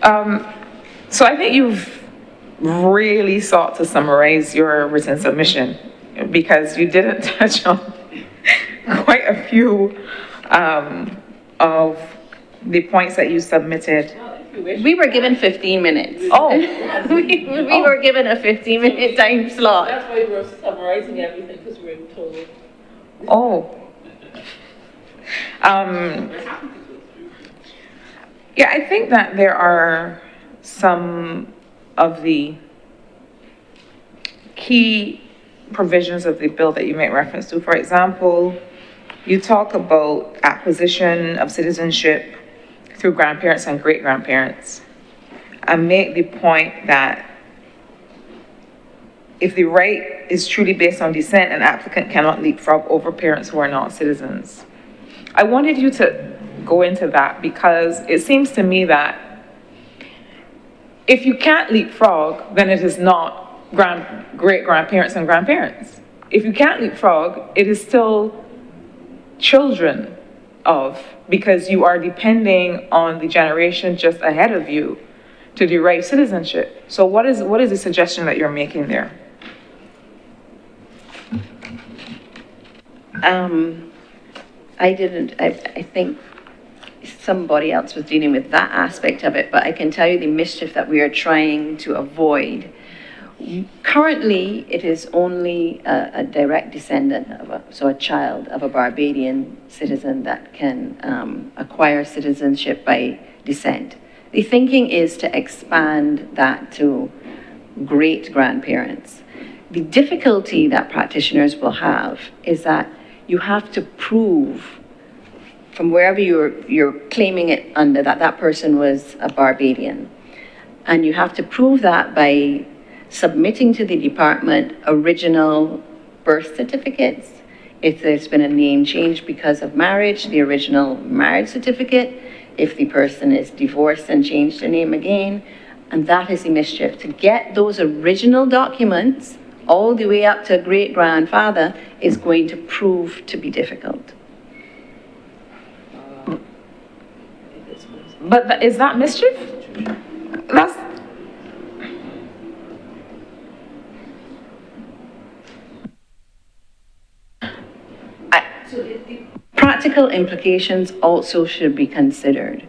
So I think you've really sought to summarize your written submission because you didn't touch on quite a few of the points that you submitted. We were given 15 minutes. Oh, We were given a 15-minute time slot. That's why we're summarizing everything, because we're told. oh. Yeah, I think that there are some of the key provisions of the bill that you make reference to. For example, you talk about acquisition of citizenship through grandparents and great-grandparents, and make the point that if the right is truly based on descent, an applicant cannot leapfrog over parents who are not citizens. I wanted you to go into that because it seems to me that if you can't leapfrog, then it is not great-grandparents and grandparents. If you can't leapfrog, it is still children of, because you are depending on the generation just ahead of you to derive citizenship. So what is the suggestion that you're making there? I think somebody else was dealing with that aspect of it, but I can tell you the mischief that we are trying to avoid. Currently, it is only a direct descendant so a child of a Barbadian citizen that can acquire citizenship by descent. The thinking is to expand that to great-grandparents. The difficulty that practitioners will have is that you have to prove from wherever you're claiming it under that person was a Barbadian. And you have to prove that by submitting to the department original birth certificates. If there's been a name change because of marriage, the original marriage certificate. If the person is divorced and changed their name again. And that is the mischief. To get those original documents all the way up to a great-grandfather is going to prove to be difficult. But is that mischief? That's... Practical implications also should be considered.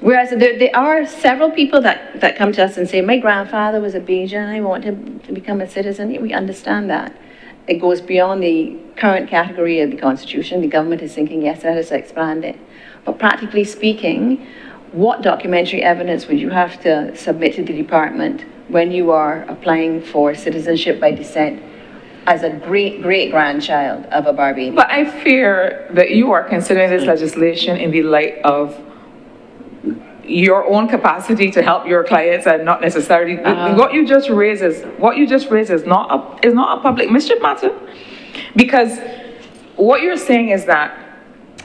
Whereas there are several people that come to us and say, my grandfather was a Bajan, I want him to become a citizen. Yeah, we understand that. It goes beyond the current category of the Constitution. The government is thinking, yes, let us expand it. But practically speaking, what documentary evidence would you have to submit to the department when you are applying for citizenship by descent as a great-grandchild of a Barbadian? But I fear that you are considering this legislation in the light of your own capacity to help your clients and not necessarily, what you just raised is not a public mischief matter. Because what you're saying is that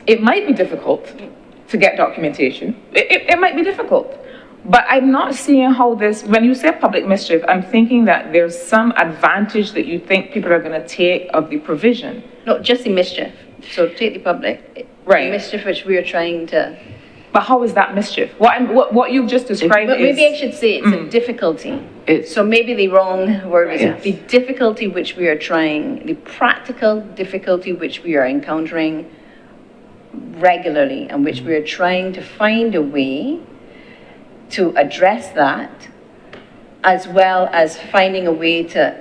it might be difficult to get documentation. It might be difficult. But I'm not seeing how this, when you say public mischief, I'm thinking that there's some advantage that you think people are going to take of the provision. No, just the mischief. So take the public. Right. The mischief which we are trying to... But how is that mischief? What you've just described But is... maybe I should say it's a difficulty. So maybe the wrong word is Yes. the difficulty which we are trying, the practical difficulty which we are encountering regularly and which we are trying to find a way to address that, as well as finding a way to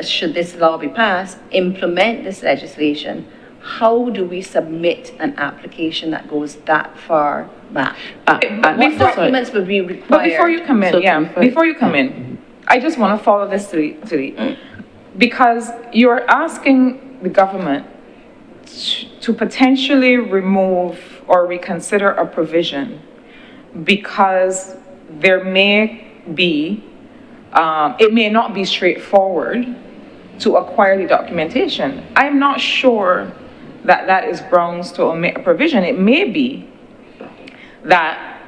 should this law be passed, implement this legislation. How do we submit an application that goes that far back? What documents would be required? But before you come in, So before you come in, I just want to follow this to the because you're asking the government to potentially remove or reconsider a provision because there may be, it may not be straightforward to acquire the documentation. I'm not sure that is grounds to omit a provision. It may be that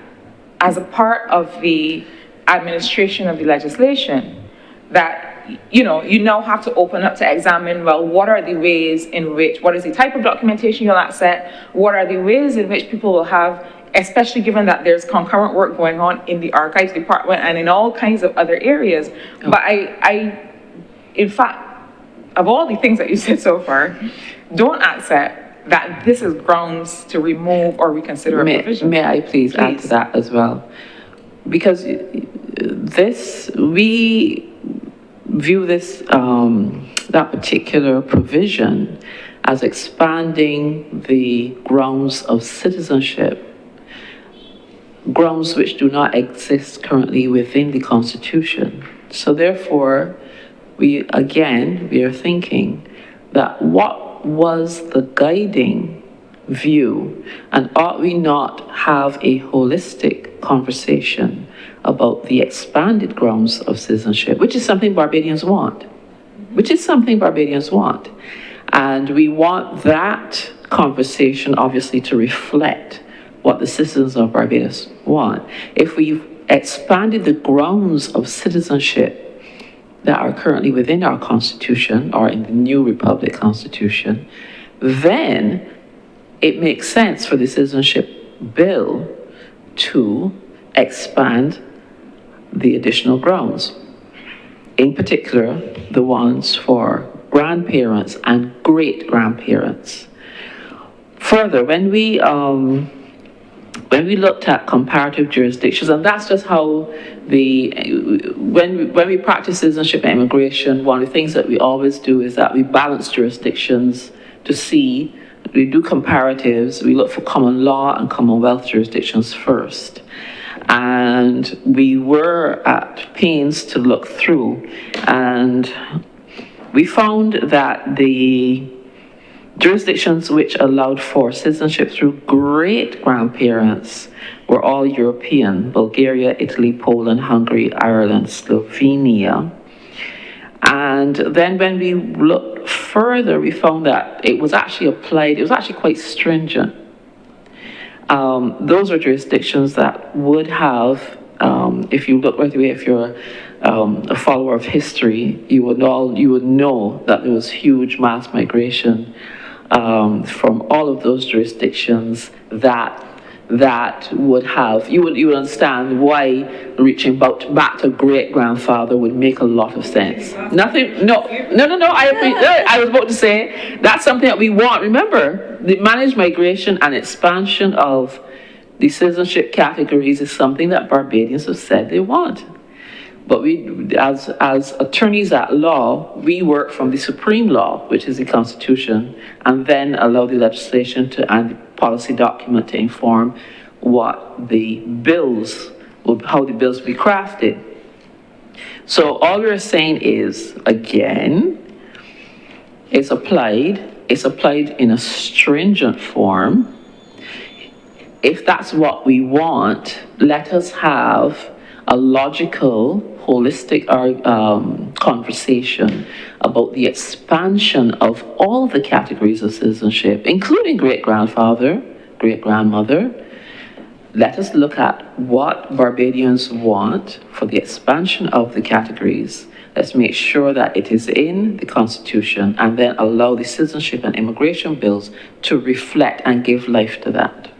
as a part of the administration of the legislation, that you now have to open up to examine, well, what are the ways in which, what is the type of documentation you'll accept, what are the ways in which people will have especially given that there's concurrent work going on in the archives department and in all kinds of other areas. But in fact, of all the things that you said so far, don't accept that this is grounds to remove or reconsider a provision. May I please add to that as well? Because we view this, that particular provision as expanding the grounds of citizenship, grounds which do not exist currently within the Constitution. So therefore, we are thinking that what was the guiding view, and ought we not have a holistic conversation about the expanded grounds of citizenship, which is something Barbadians want, And we want that conversation, obviously, to reflect what the citizens of Barbados want. If we've expanded the grounds of citizenship that are currently within our Constitution, or in the new Republic Constitution, then it makes sense for the Citizenship Bill to expand the additional grounds. In particular, the ones for grandparents and great-grandparents. Further, when we looked at comparative jurisdictions, and that's just how when we practice citizenship and immigration, one of the things that we always do is that we balance jurisdictions to see, we do comparatives, we look for common law and Commonwealth jurisdictions first. And we were at pains to look through, and we found that the jurisdictions which allowed for citizenship through great-grandparents were all European: Bulgaria, Italy, Poland, Hungary, Ireland, Slovenia. And then when we looked further, we found that it was actually quite stringent. Those are jurisdictions that would have, if you look right away, if you're a follower of history, you would know that there was huge mass migration from all of those jurisdictions that would have, you would understand why reaching back to great-grandfather would make a lot of sense. I was about to say, that's something that we want. Remember, the managed migration and expansion of the citizenship categories is something that Barbadians have said they want. But we, as attorneys at law, we work from the supreme law, which is the Constitution, and then allow the legislation and the policy document to inform what the bills, how the bills will be crafted. So all we're saying is, again, it's applied in a stringent form. If that's what we want, let us have a logical, holistic conversation about the expansion of all the categories of citizenship, including great-grandfather, great-grandmother. Let us look at what Barbadians want for the expansion of the categories. Let's make sure that it is in the Constitution, and then allow the citizenship and immigration bills to reflect and give life to that.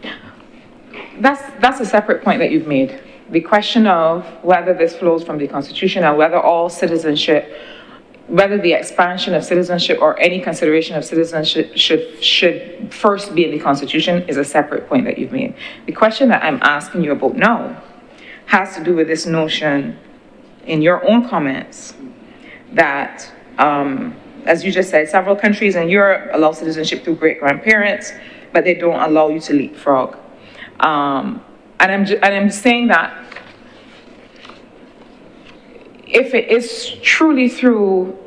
That's a separate point that you've made. The question of whether this flows from the Constitution and whether all citizenship, whether the expansion of citizenship or any consideration of citizenship should first be in the Constitution is a separate point that you've made. The question that I'm asking you about now has to do with this notion in your own comments that, as you just said, several countries in Europe allow citizenship through great-grandparents, but they don't allow you to leapfrog. And I'm saying that if it is truly through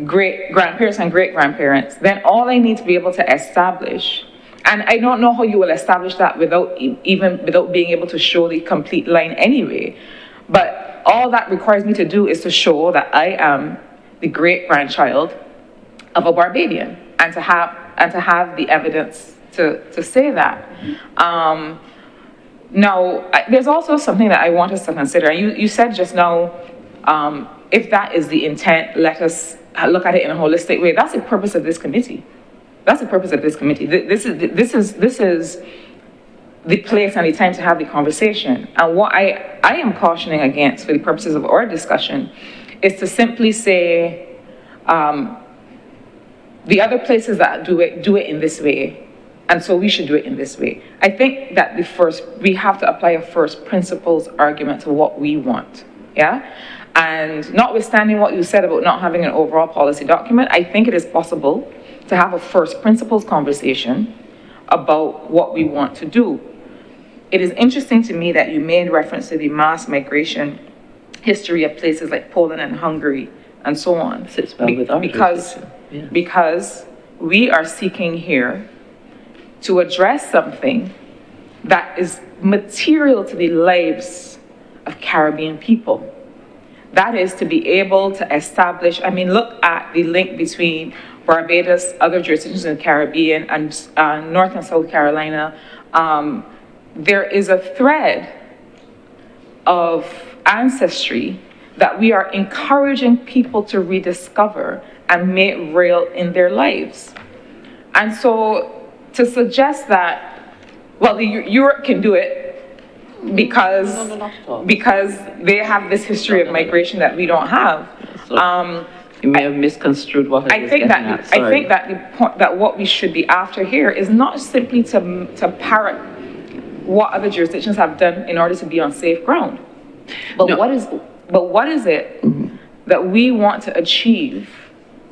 great-grandparents and great-grandparents, then all I need to be able to establish, and I don't know how you will establish that without being able to show the complete line anyway, but all that requires me to do is to show that I am the great-grandchild of a Barbadian, and to have the evidence to say that. Now, there's also something that I want us to consider. You said just now, if that is the intent, let us look at it in a holistic way. That's the purpose of this committee. This is the place and the time to have the conversation. And what I am cautioning against for the purposes of our discussion is to simply say, the other places that do it in this way, and so we should do it in this way. I think that we have to apply a first principles argument to what we want, yeah? And notwithstanding what you said about not having an overall policy document, I think it is possible to have a first principles conversation about what we want to do. It is interesting to me that you made reference to the mass migration history of places like Poland and Hungary and so on. Sits well with our position. Yeah. Because we are seeking here to address something that is material to the lives of Caribbean people. That is to be able to establish, look at the link between Barbados, other jurisdictions in the Caribbean, and North and South Carolina. There is a thread of ancestry that we are encouraging people to rediscover and make real in their lives. And so to suggest that, well, Europe can do it because they have this history of migration that we don't have. You may have misconstrued what I was getting at. Sorry. I think that the point that what we should be after here is not simply to parrot what other jurisdictions have done in order to be on safe ground, but what is it that we want to achieve?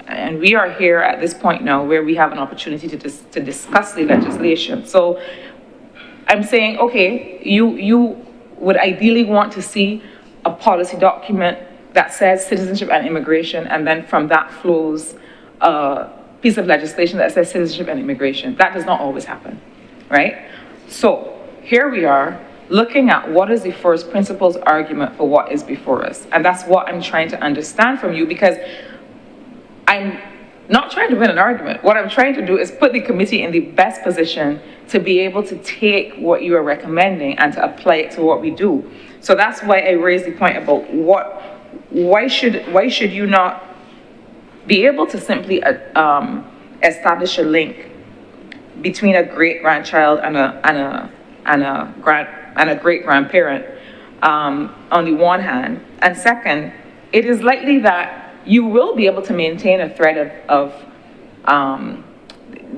And we are here at this point now where we have an opportunity to discuss the legislation. So I'm saying, okay, you would ideally want to see a policy document that says citizenship and immigration, and then from that flows a piece of legislation that says citizenship and immigration. That does not always happen, right? So here we are looking at what is the first principles argument for what is before us. And that's what I'm trying to understand from you, because I'm not trying to win an argument. What I'm trying to do is put the committee in the best position to be able to take what you are recommending and to apply it to what we do. So that's why I raised the point about why should you not be able to simply establish a link between a great grandchild and a great grandparent on the one hand, and second, it is likely that you will be able to maintain a thread of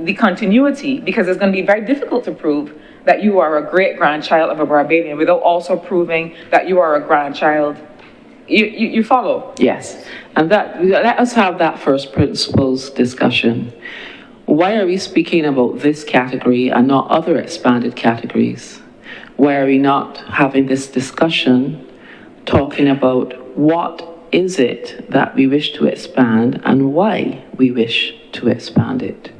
the continuity, because it's going to be very difficult to prove that you are a great grandchild of a Barbadian without also proving that you are a grandchild. You follow? Yes, and let us have that first principles discussion. Why are we speaking about this category and not other expanded categories? Why are we not having this discussion talking about what is it that we wish to expand and why we wish to expand it?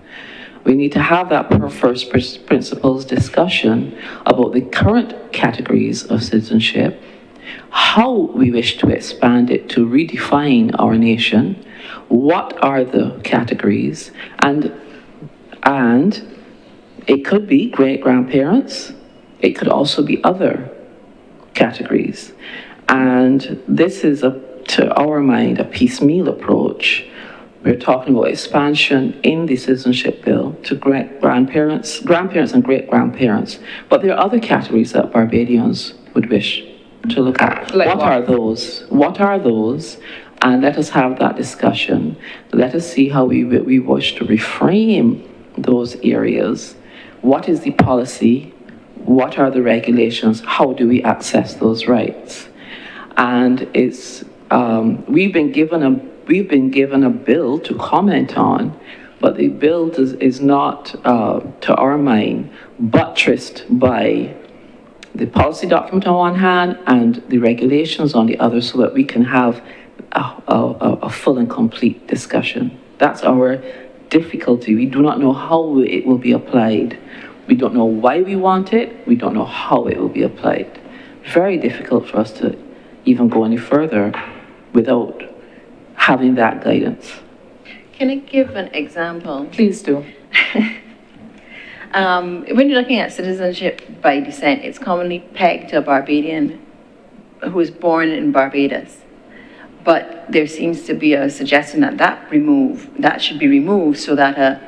We need to have that first principles discussion about the current categories of citizenship, how we wish to expand it to redefine our nation, what are the categories, and it could be great-grandparents, it could also be other categories. And this is, to our mind, a piecemeal approach. We're talking about expansion in the citizenship bill to grandparents and great-grandparents. But there are other categories that Barbadians would wish to look at. What are those? What are those? And let us have that discussion. Let us see how we wish to reframe those areas. What is the policy? What are the regulations? How do we access those rights? And it's we've been given a bill to comment on, but the bill is not, to our mind, buttressed by the policy document on one hand and the regulations on the other, so that we can have a full and complete discussion. That's our difficulty. We do not know how it will be applied. We don't know why we want it. We don't know how it will be applied. Very difficult for us to even go any further without having that guidance. Can I give an example? Please do. When you're looking at citizenship by descent, it's commonly pegged to a Barbadian who was born in Barbados. But there seems to be a suggestion that should be removed so that a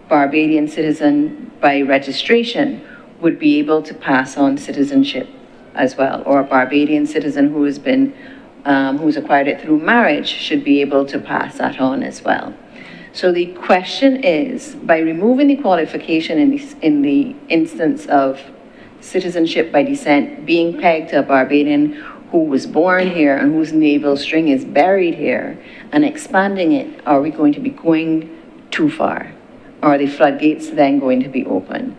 Barbadian citizen by registration would be able to pass on citizenship as well, or a Barbadian citizen who has been, who's acquired it through marriage should be able to pass that on as well. So the question is, by removing the qualification in the instance of citizenship by descent being pegged to a Barbadian who was born here and whose navel string is buried here, and expanding it, are we going to be going too far? Are the floodgates then going to be open?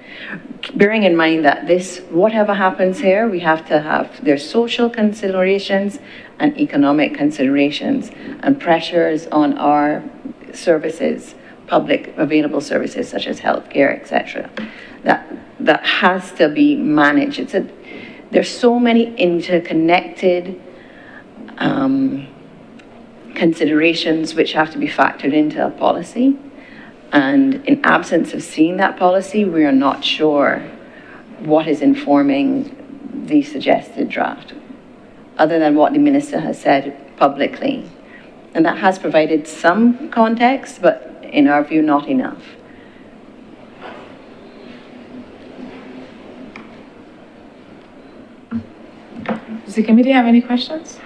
Bearing in mind that this, whatever happens here, we have to have their social considerations and economic considerations and pressures on our services, public available services such as healthcare, etc. That has to be managed. There's so many interconnected considerations which have to be factored into a policy. And in absence of seeing that policy, we are not sure what is informing the suggested draft, other than what the minister has said publicly. And that has provided some context, but in our view, not enough. Does the committee have any questions?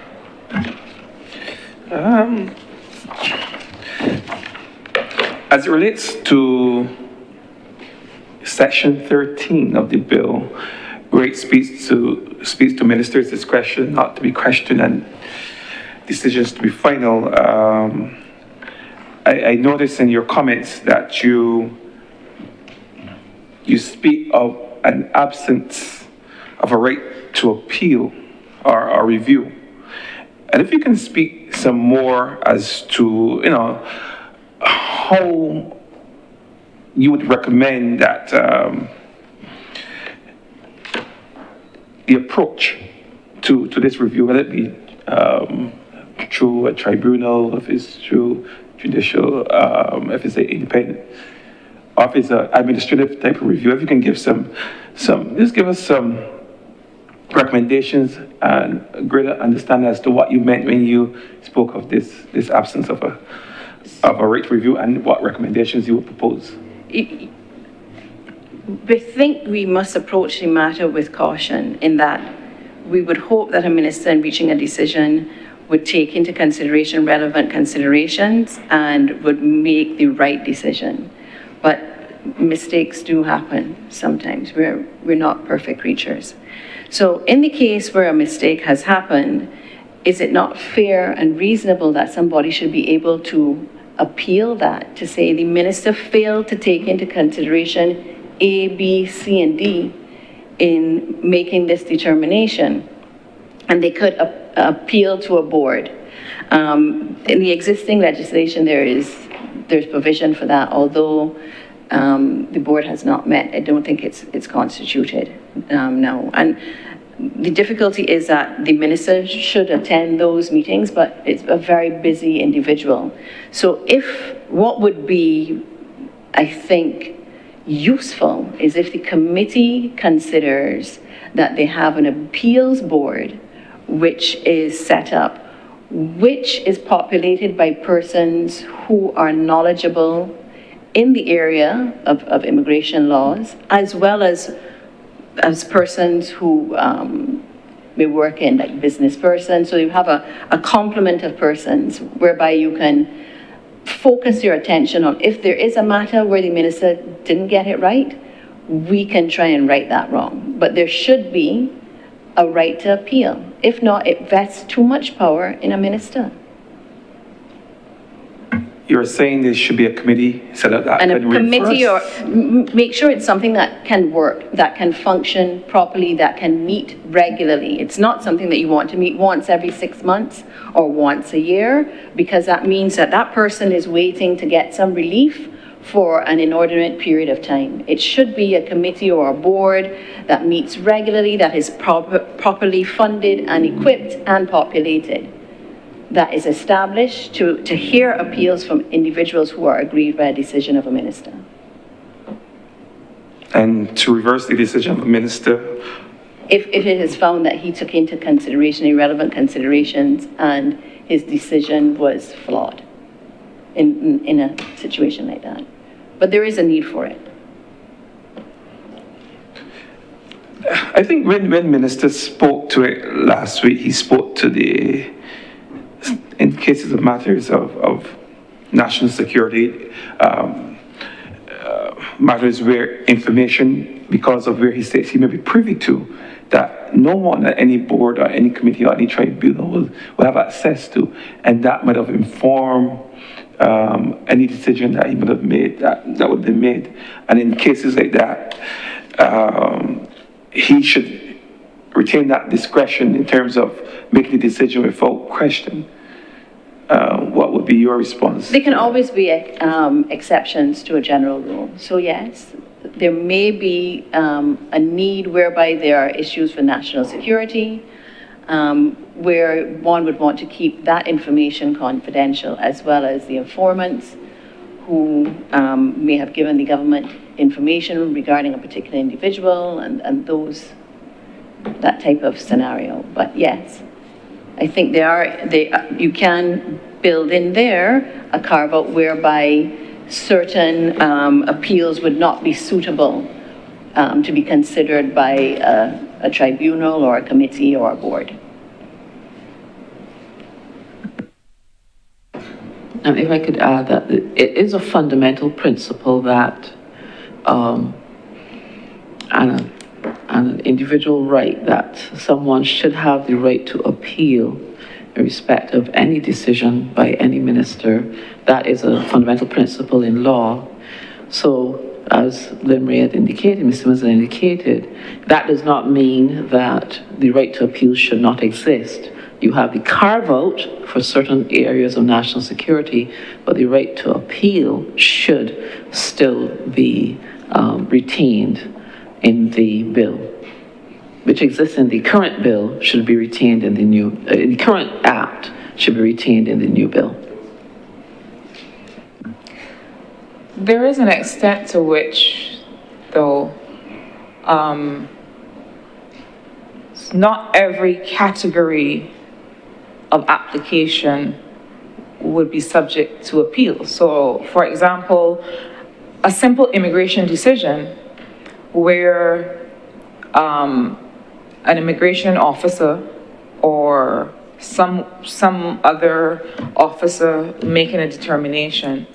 As it relates to Section 13 of the bill, where it speaks to ministers' discretion not to be questioned and decisions to be final, I noticed in your comments that you speak of an absence of a right to appeal or review. And if you can speak some more as to, how you would recommend that the approach to this review, whether it be through a tribunal, if it's through judicial, if it's an independent, or if it's an administrative type of review, if you can give just give us some recommendations and a greater understanding as to what you meant when you spoke of this absence of a rate review and what recommendations you would propose. I think we must approach the matter with caution, in that we would hope that a minister in reaching a decision would take into consideration relevant considerations and would make the right decision. But mistakes do happen sometimes. We're not perfect creatures. So in the case where a mistake has happened, is it not fair and reasonable that somebody should be able to appeal that, to say the minister failed to take into consideration A, B, C, and D in making this determination, and they could appeal to a board. In the existing legislation, there's provision for that, although the board has not met. I don't think it's constituted now. And the difficulty is that the minister should attend those meetings, but it's a very busy individual. So what would be, I think, useful is if the committee considers that they have an appeals board which is set up, which is populated by persons who are knowledgeable in the area of immigration laws, as well as persons who may work in, like business persons. So you have a complement of persons whereby you can focus your attention on, if there is a matter where the minister didn't get it right, we can try and right that wrong. But there should be a right to appeal. If not, it vests too much power in a minister. You're saying there should be a committee set up that And a can committee, or reverse- make sure it's something that can work, that can function properly, that can meet regularly. It's not something that you want to meet once every 6 months or once a year, because that means that that person is waiting to get some relief for an inordinate period of time. It should be a committee or a board that meets regularly, that is properly funded and equipped and populated, that is established to hear appeals from individuals who are aggrieved by a decision of a minister. And to reverse the decision of a minister, If it is found that he took into consideration irrelevant considerations and his decision was flawed in a situation like that. But there is a need for it. I think when Minister spoke to it last week, he spoke to in cases of matters of national security, matters where information, because of where he states he may be privy to, that no one at any board or any committee or any tribunal will have access to, and that might have informed any decision that he would have made, that would have been made. And in cases like that, he should retain that discretion in terms of making a decision without question. What would be your response? There can always be exceptions to a general rule. So yes, there may be a need whereby there are issues for national security, where one would want to keep that information confidential, as well as the informants who may have given the government information regarding a particular individual and that type of scenario. But yes, I think you can build in there a carve-out whereby certain appeals would not be suitable to be considered by a tribunal or a committee or a board. And if I could add that it is a fundamental principle that an individual right, that someone should have the right to appeal in respect of any decision by any minister. That is a fundamental principle in law. So, as Lynn-Marie had indicated, Mr. Simmons had indicated, that does not mean that the right to appeal should not exist. You have the carve-out for certain areas of national security, but the right to appeal should still be retained in the bill, which exists in the current bill, should be retained in the new, the current act should be retained in the new bill. There is an extent to which, though, not every category of application would be subject to appeal. So, for example, a simple immigration decision where an immigration officer or some other officer making a determination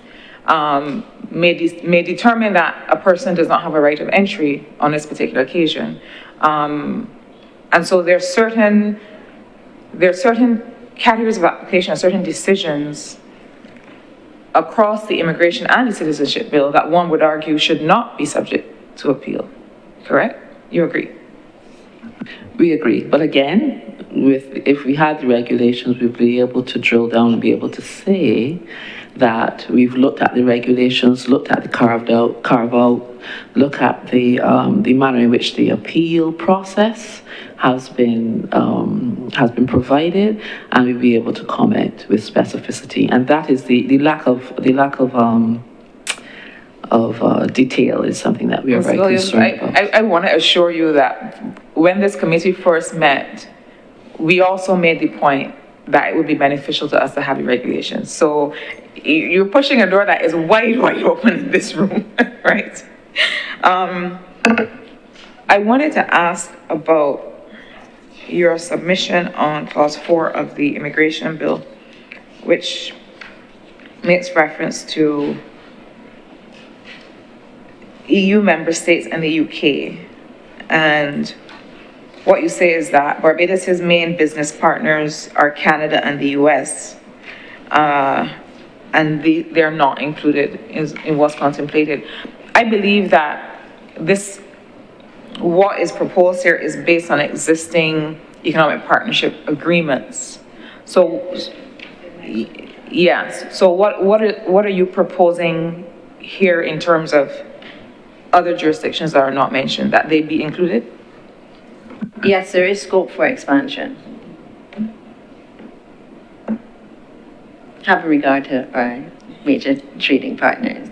may determine that a person does not have a right of entry on this particular occasion. And so there are certain categories of application, certain decisions across the immigration and the citizenship bill that one would argue should not be subject to appeal. Correct? You agree? We agree. But again, if we had the regulations, we'd be able to drill down and be able to say that we've looked at the regulations, looked at the carve out, look at the manner in which the appeal process has been provided, and we'll be able to comment with specificity. And that is the lack of detail is something that we are very concerned about. I want to assure you that when this committee first met, we also made the point that it would be beneficial to us to have the regulations. So you're pushing a door that is wide open in this room, right? I wanted to ask about your submission on clause 4 of the immigration bill, which makes reference to EU member states and the UK. And what you say is that Barbados' main business partners are Canada and the US, and they're not included in what's contemplated. I believe that what is proposed here is based on existing economic partnership agreements. So, yes. So what are you proposing here in terms of other jurisdictions that are not mentioned, that they be included? Yes, there is scope for expansion. Have regard to our major trading partners.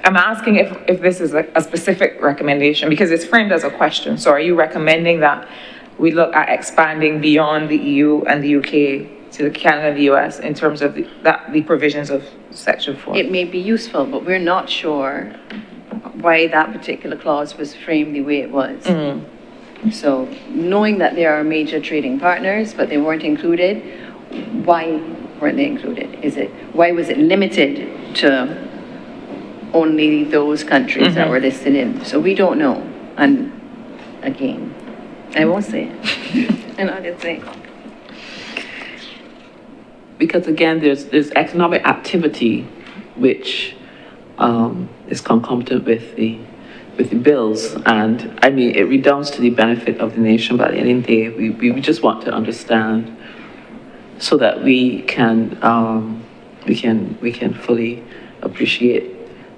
I'm asking if this is a specific recommendation, because it's framed as a question. So are you recommending that we look at expanding beyond the EU and the UK to Canada and the US in terms of the provisions of Section 4? It may be useful, but we're not sure why that particular clause was framed the way it was. So knowing that there are major trading partners, but they weren't included, why weren't they included? Why was it limited to only those countries that were listed in? So we don't know. And again, I won't say it. I'm not gonna say it. Because again, there's economic activity which is concomitant with the bills, and I mean it redounds to the benefit of the nation. But at the end of the day, we just want to understand so that we can fully appreciate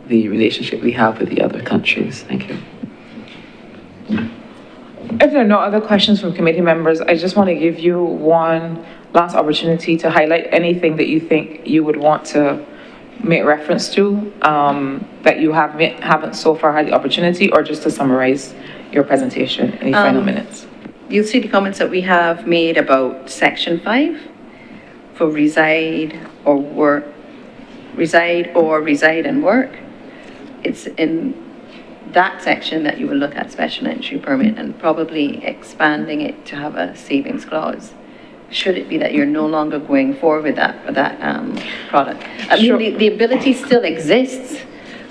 the relationship we have with the other countries. Thank you. If there are no other questions from committee members, I just want to give you one last opportunity to highlight anything that you think you would want to make reference to that you haven't so far had the opportunity, or just to summarize your presentation in the final minutes. You'll see the comments that we have made about Section 5 for reside or reside and work. It's in that section that you will look at special entry permit and probably expanding it to have a savings clause. Should it be that you're no longer going forward with that product? I mean, Sure. the ability still exists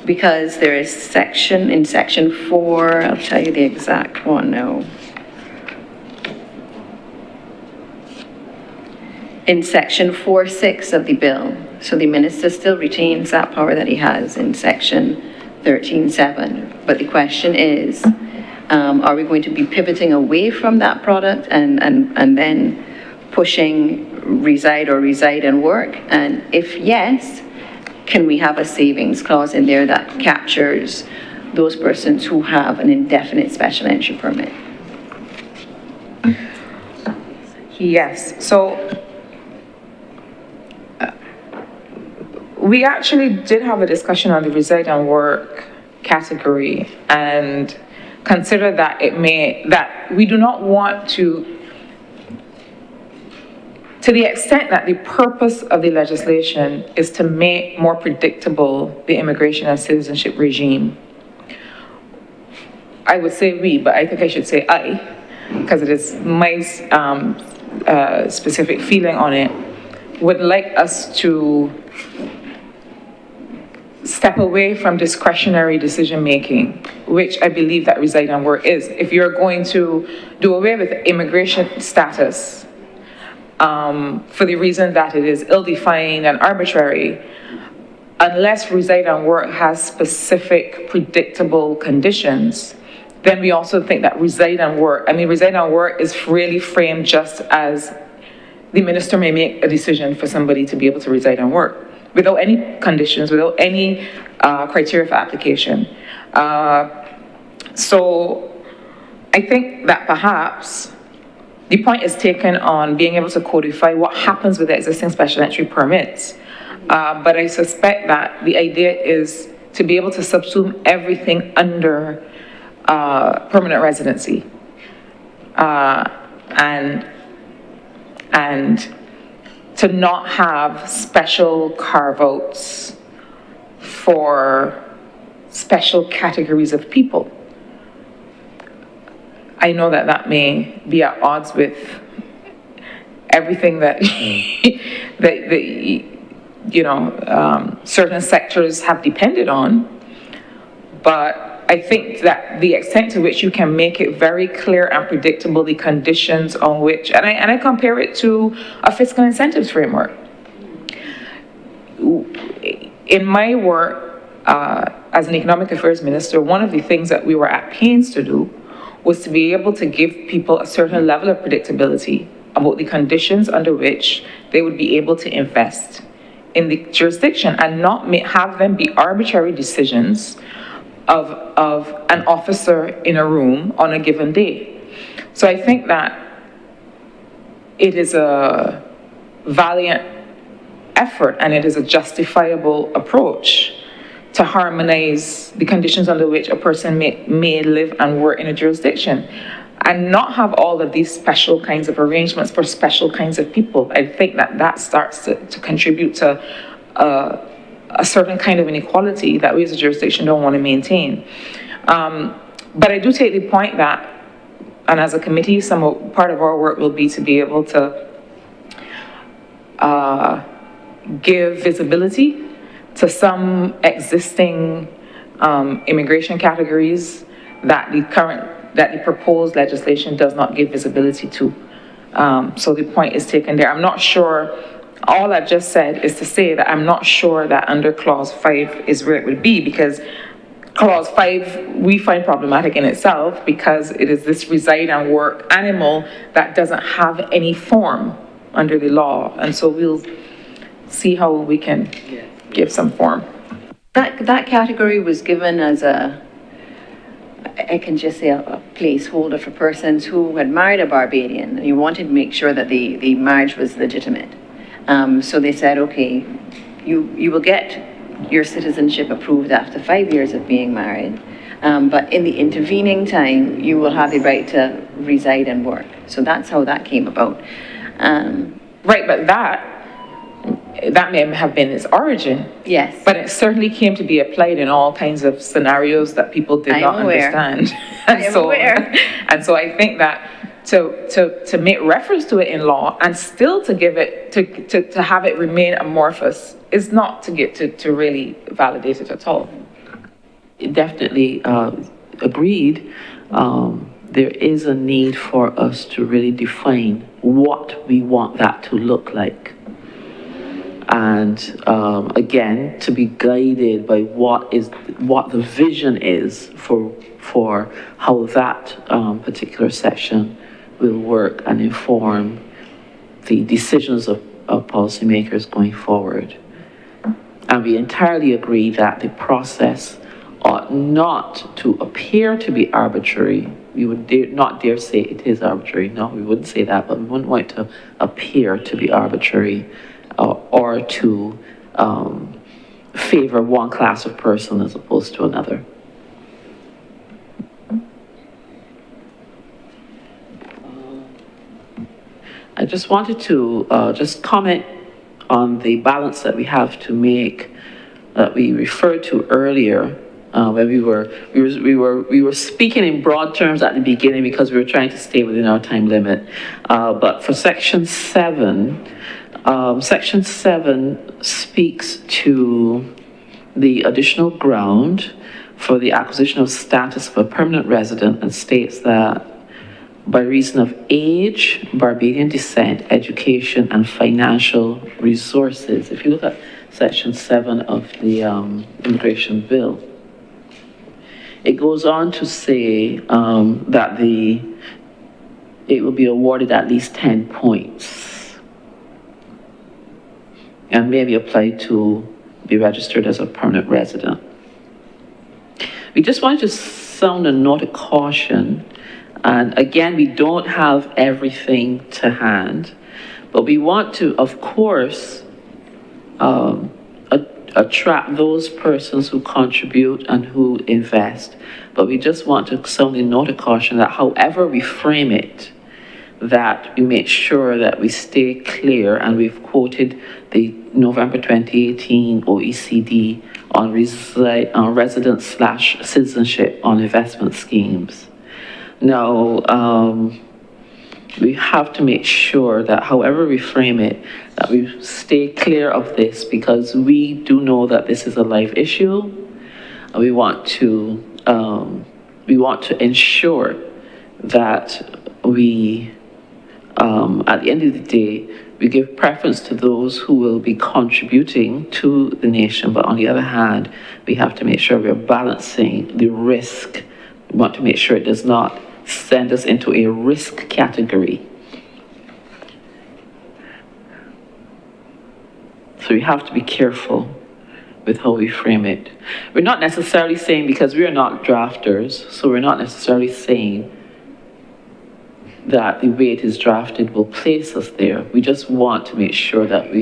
because there is in section 4, I'll tell you the exact one now. In section 4.6 of the bill, so the minister still retains that power that he has in section 13.7. But the question is, are we going to be pivoting away from that product and then pushing reside and work? And if yes, can we have a savings clause in there that captures those persons who have an indefinite special entry permit? Yes, so we actually did have a discussion on the reside and work category, and consider that that we do not want to the extent that the purpose of the legislation is to make more predictable the immigration and citizenship regime. I would say we, but I think I should say I, because it is my specific feeling on it, would like us to step away from discretionary decision-making, which I believe that reside and work is. If you're going to do away with immigration status for the reason that it is ill-defined and arbitrary, unless reside and work has specific predictable conditions, then we also think that reside and work is really framed just as the minister may make a decision for somebody to be able to reside and work, without any conditions, without any criteria for application. So I think that perhaps the point is taken on being able to codify what happens with the existing special entry permits. But I suspect that the idea is to be able to subsume everything under permanent residency. And to not have special carve-outs for special categories of people. I know that that may be at odds with everything that, certain sectors have depended on, but I think that the extent to which you can make it very clear and predictable the conditions on which, and I compare it to a fiscal incentives framework. In my work as an economic affairs minister, one of the things that we were at pains to do was to be able to give people a certain level of predictability about the conditions under which they would be able to invest in the jurisdiction, and not have them be arbitrary decisions of an officer in a room on a given day. So I think that it is a valiant effort and it is a justifiable approach to harmonize the conditions under which a person may live and work in a jurisdiction, and not have all of these special kinds of arrangements for special kinds of people. I think that that starts to contribute to a a certain kind of inequality that we as a jurisdiction don't want to maintain. But I do take the point that, and as a committee, part of our work will be to be able to give visibility to some existing immigration categories that the proposed legislation does not give visibility to. So the point is taken there. I'm not sure, all I've just said is to say that I'm not sure that under clause 5 is where it would be, because clause 5 we find problematic in itself, because it is this reside and work animal that doesn't have any form under the law. And so we'll see how we can give some form. That category was given as I can just say a placeholder for persons who had married a Barbadian, and you wanted to make sure that the marriage was legitimate. So they said, okay, you will get your citizenship approved after 5 years of being married, but in the intervening time, you will have the right to reside and work. So that's how that came about. Right, but that may have been its origin. Yes. But it certainly came to be applied in all kinds of scenarios that people did not understand. I am aware. And so I think that to make reference to it in law and still to give it, to have it remain amorphous is not to get to really validate it at all. Definitely agreed. There is a need for us to really define what we want that to look like. And again, to be guided by what the vision is for how that particular section will work and inform the decisions of policymakers going forward. And we entirely agree that the process ought not to appear to be arbitrary. We would not dare say it is arbitrary. No, we wouldn't say that, but we wouldn't want it to appear to be arbitrary or to favor one class of person as opposed to another. I just wanted to just comment on the balance that we have to make that we referred to earlier when we were speaking in broad terms at the beginning because we were trying to stay within our time limit. But for Section 7, Section 7 speaks to the additional ground for the acquisition of status of a permanent resident and states that by reason of age, Barbadian descent, education, and financial resources. If you look at Section 7 of the Immigration Bill, it goes on to say that it will be awarded at least 10 points and may be applied to be registered as a permanent resident. We just wanted to sound a note of caution. And again, we don't have everything to hand, but we want to, of course, attract those persons who contribute and who invest. But we just want to sound a note of caution that however we frame it, that we make sure that we stay clear, and we've quoted the November 2018 OECD on resident/citizenship on investment schemes. Now, we have to make sure that however we frame it, that we stay clear of this, because we do know that this is a live issue. And we want to ensure that we, at the end of the day, we give preference to those who will be contributing to the nation. But on the other hand, we have to make sure we're balancing the risk. We want to make sure it does not send us into a risk category. So we have to be careful with how we frame it. We're not necessarily saying, because we are not drafters, so we're not necessarily saying that the way it is drafted will place us there. We just want to make sure that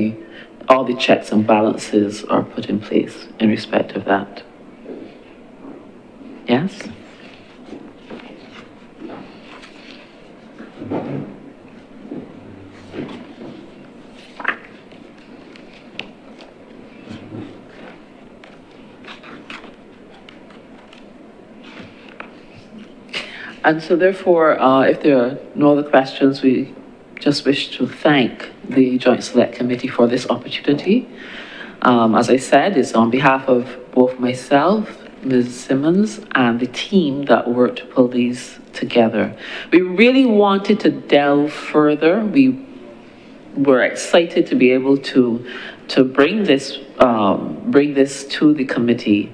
all the checks and balances are put in place in respect of that. Yes? And so therefore, if there are no other questions, we just wish to thank the Joint Select Committee for this opportunity. As I said, it's on behalf of both myself, Ms. Simmons, and the team that worked to pull these together. We really wanted to delve further. We were excited to be able to bring this to the committee.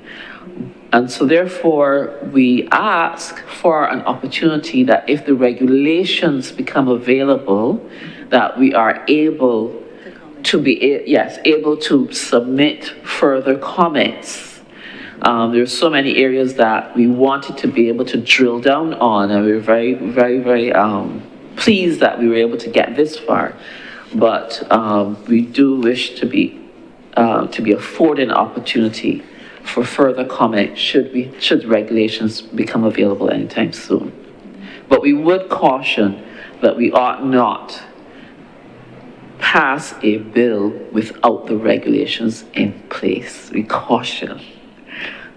And so therefore, we ask for an opportunity that if the regulations become available, that we are able to be, able to submit further comments. There's so many areas that we wanted to be able to drill down on, and we're very, very, very pleased that we were able to get this far. But we do wish to be afforded an opportunity for further comment should regulations become available anytime soon. But we would caution that we ought not pass a bill without the regulations in place. We caution.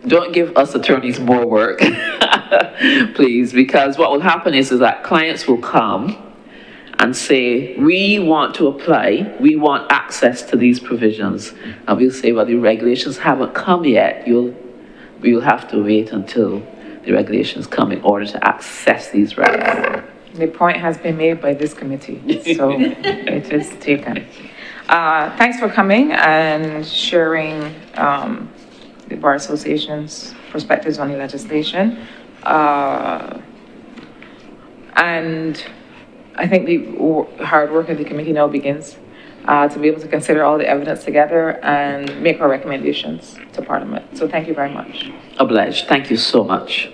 Don't give us attorneys more work, please, because what will happen is that clients will come and say, we want to apply, we want access to these provisions. And we'll say, well, the regulations haven't come yet. We'll have to wait until the regulations come in order to access these rights. The point has been made by this committee, so it is taken. Thanks for coming and sharing the Bar Association's perspectives on the legislation. And I think the hard work of the committee now begins to be able to consider all the evidence together and make our recommendations to Parliament. So thank you very much. Obliged. Thank you so much.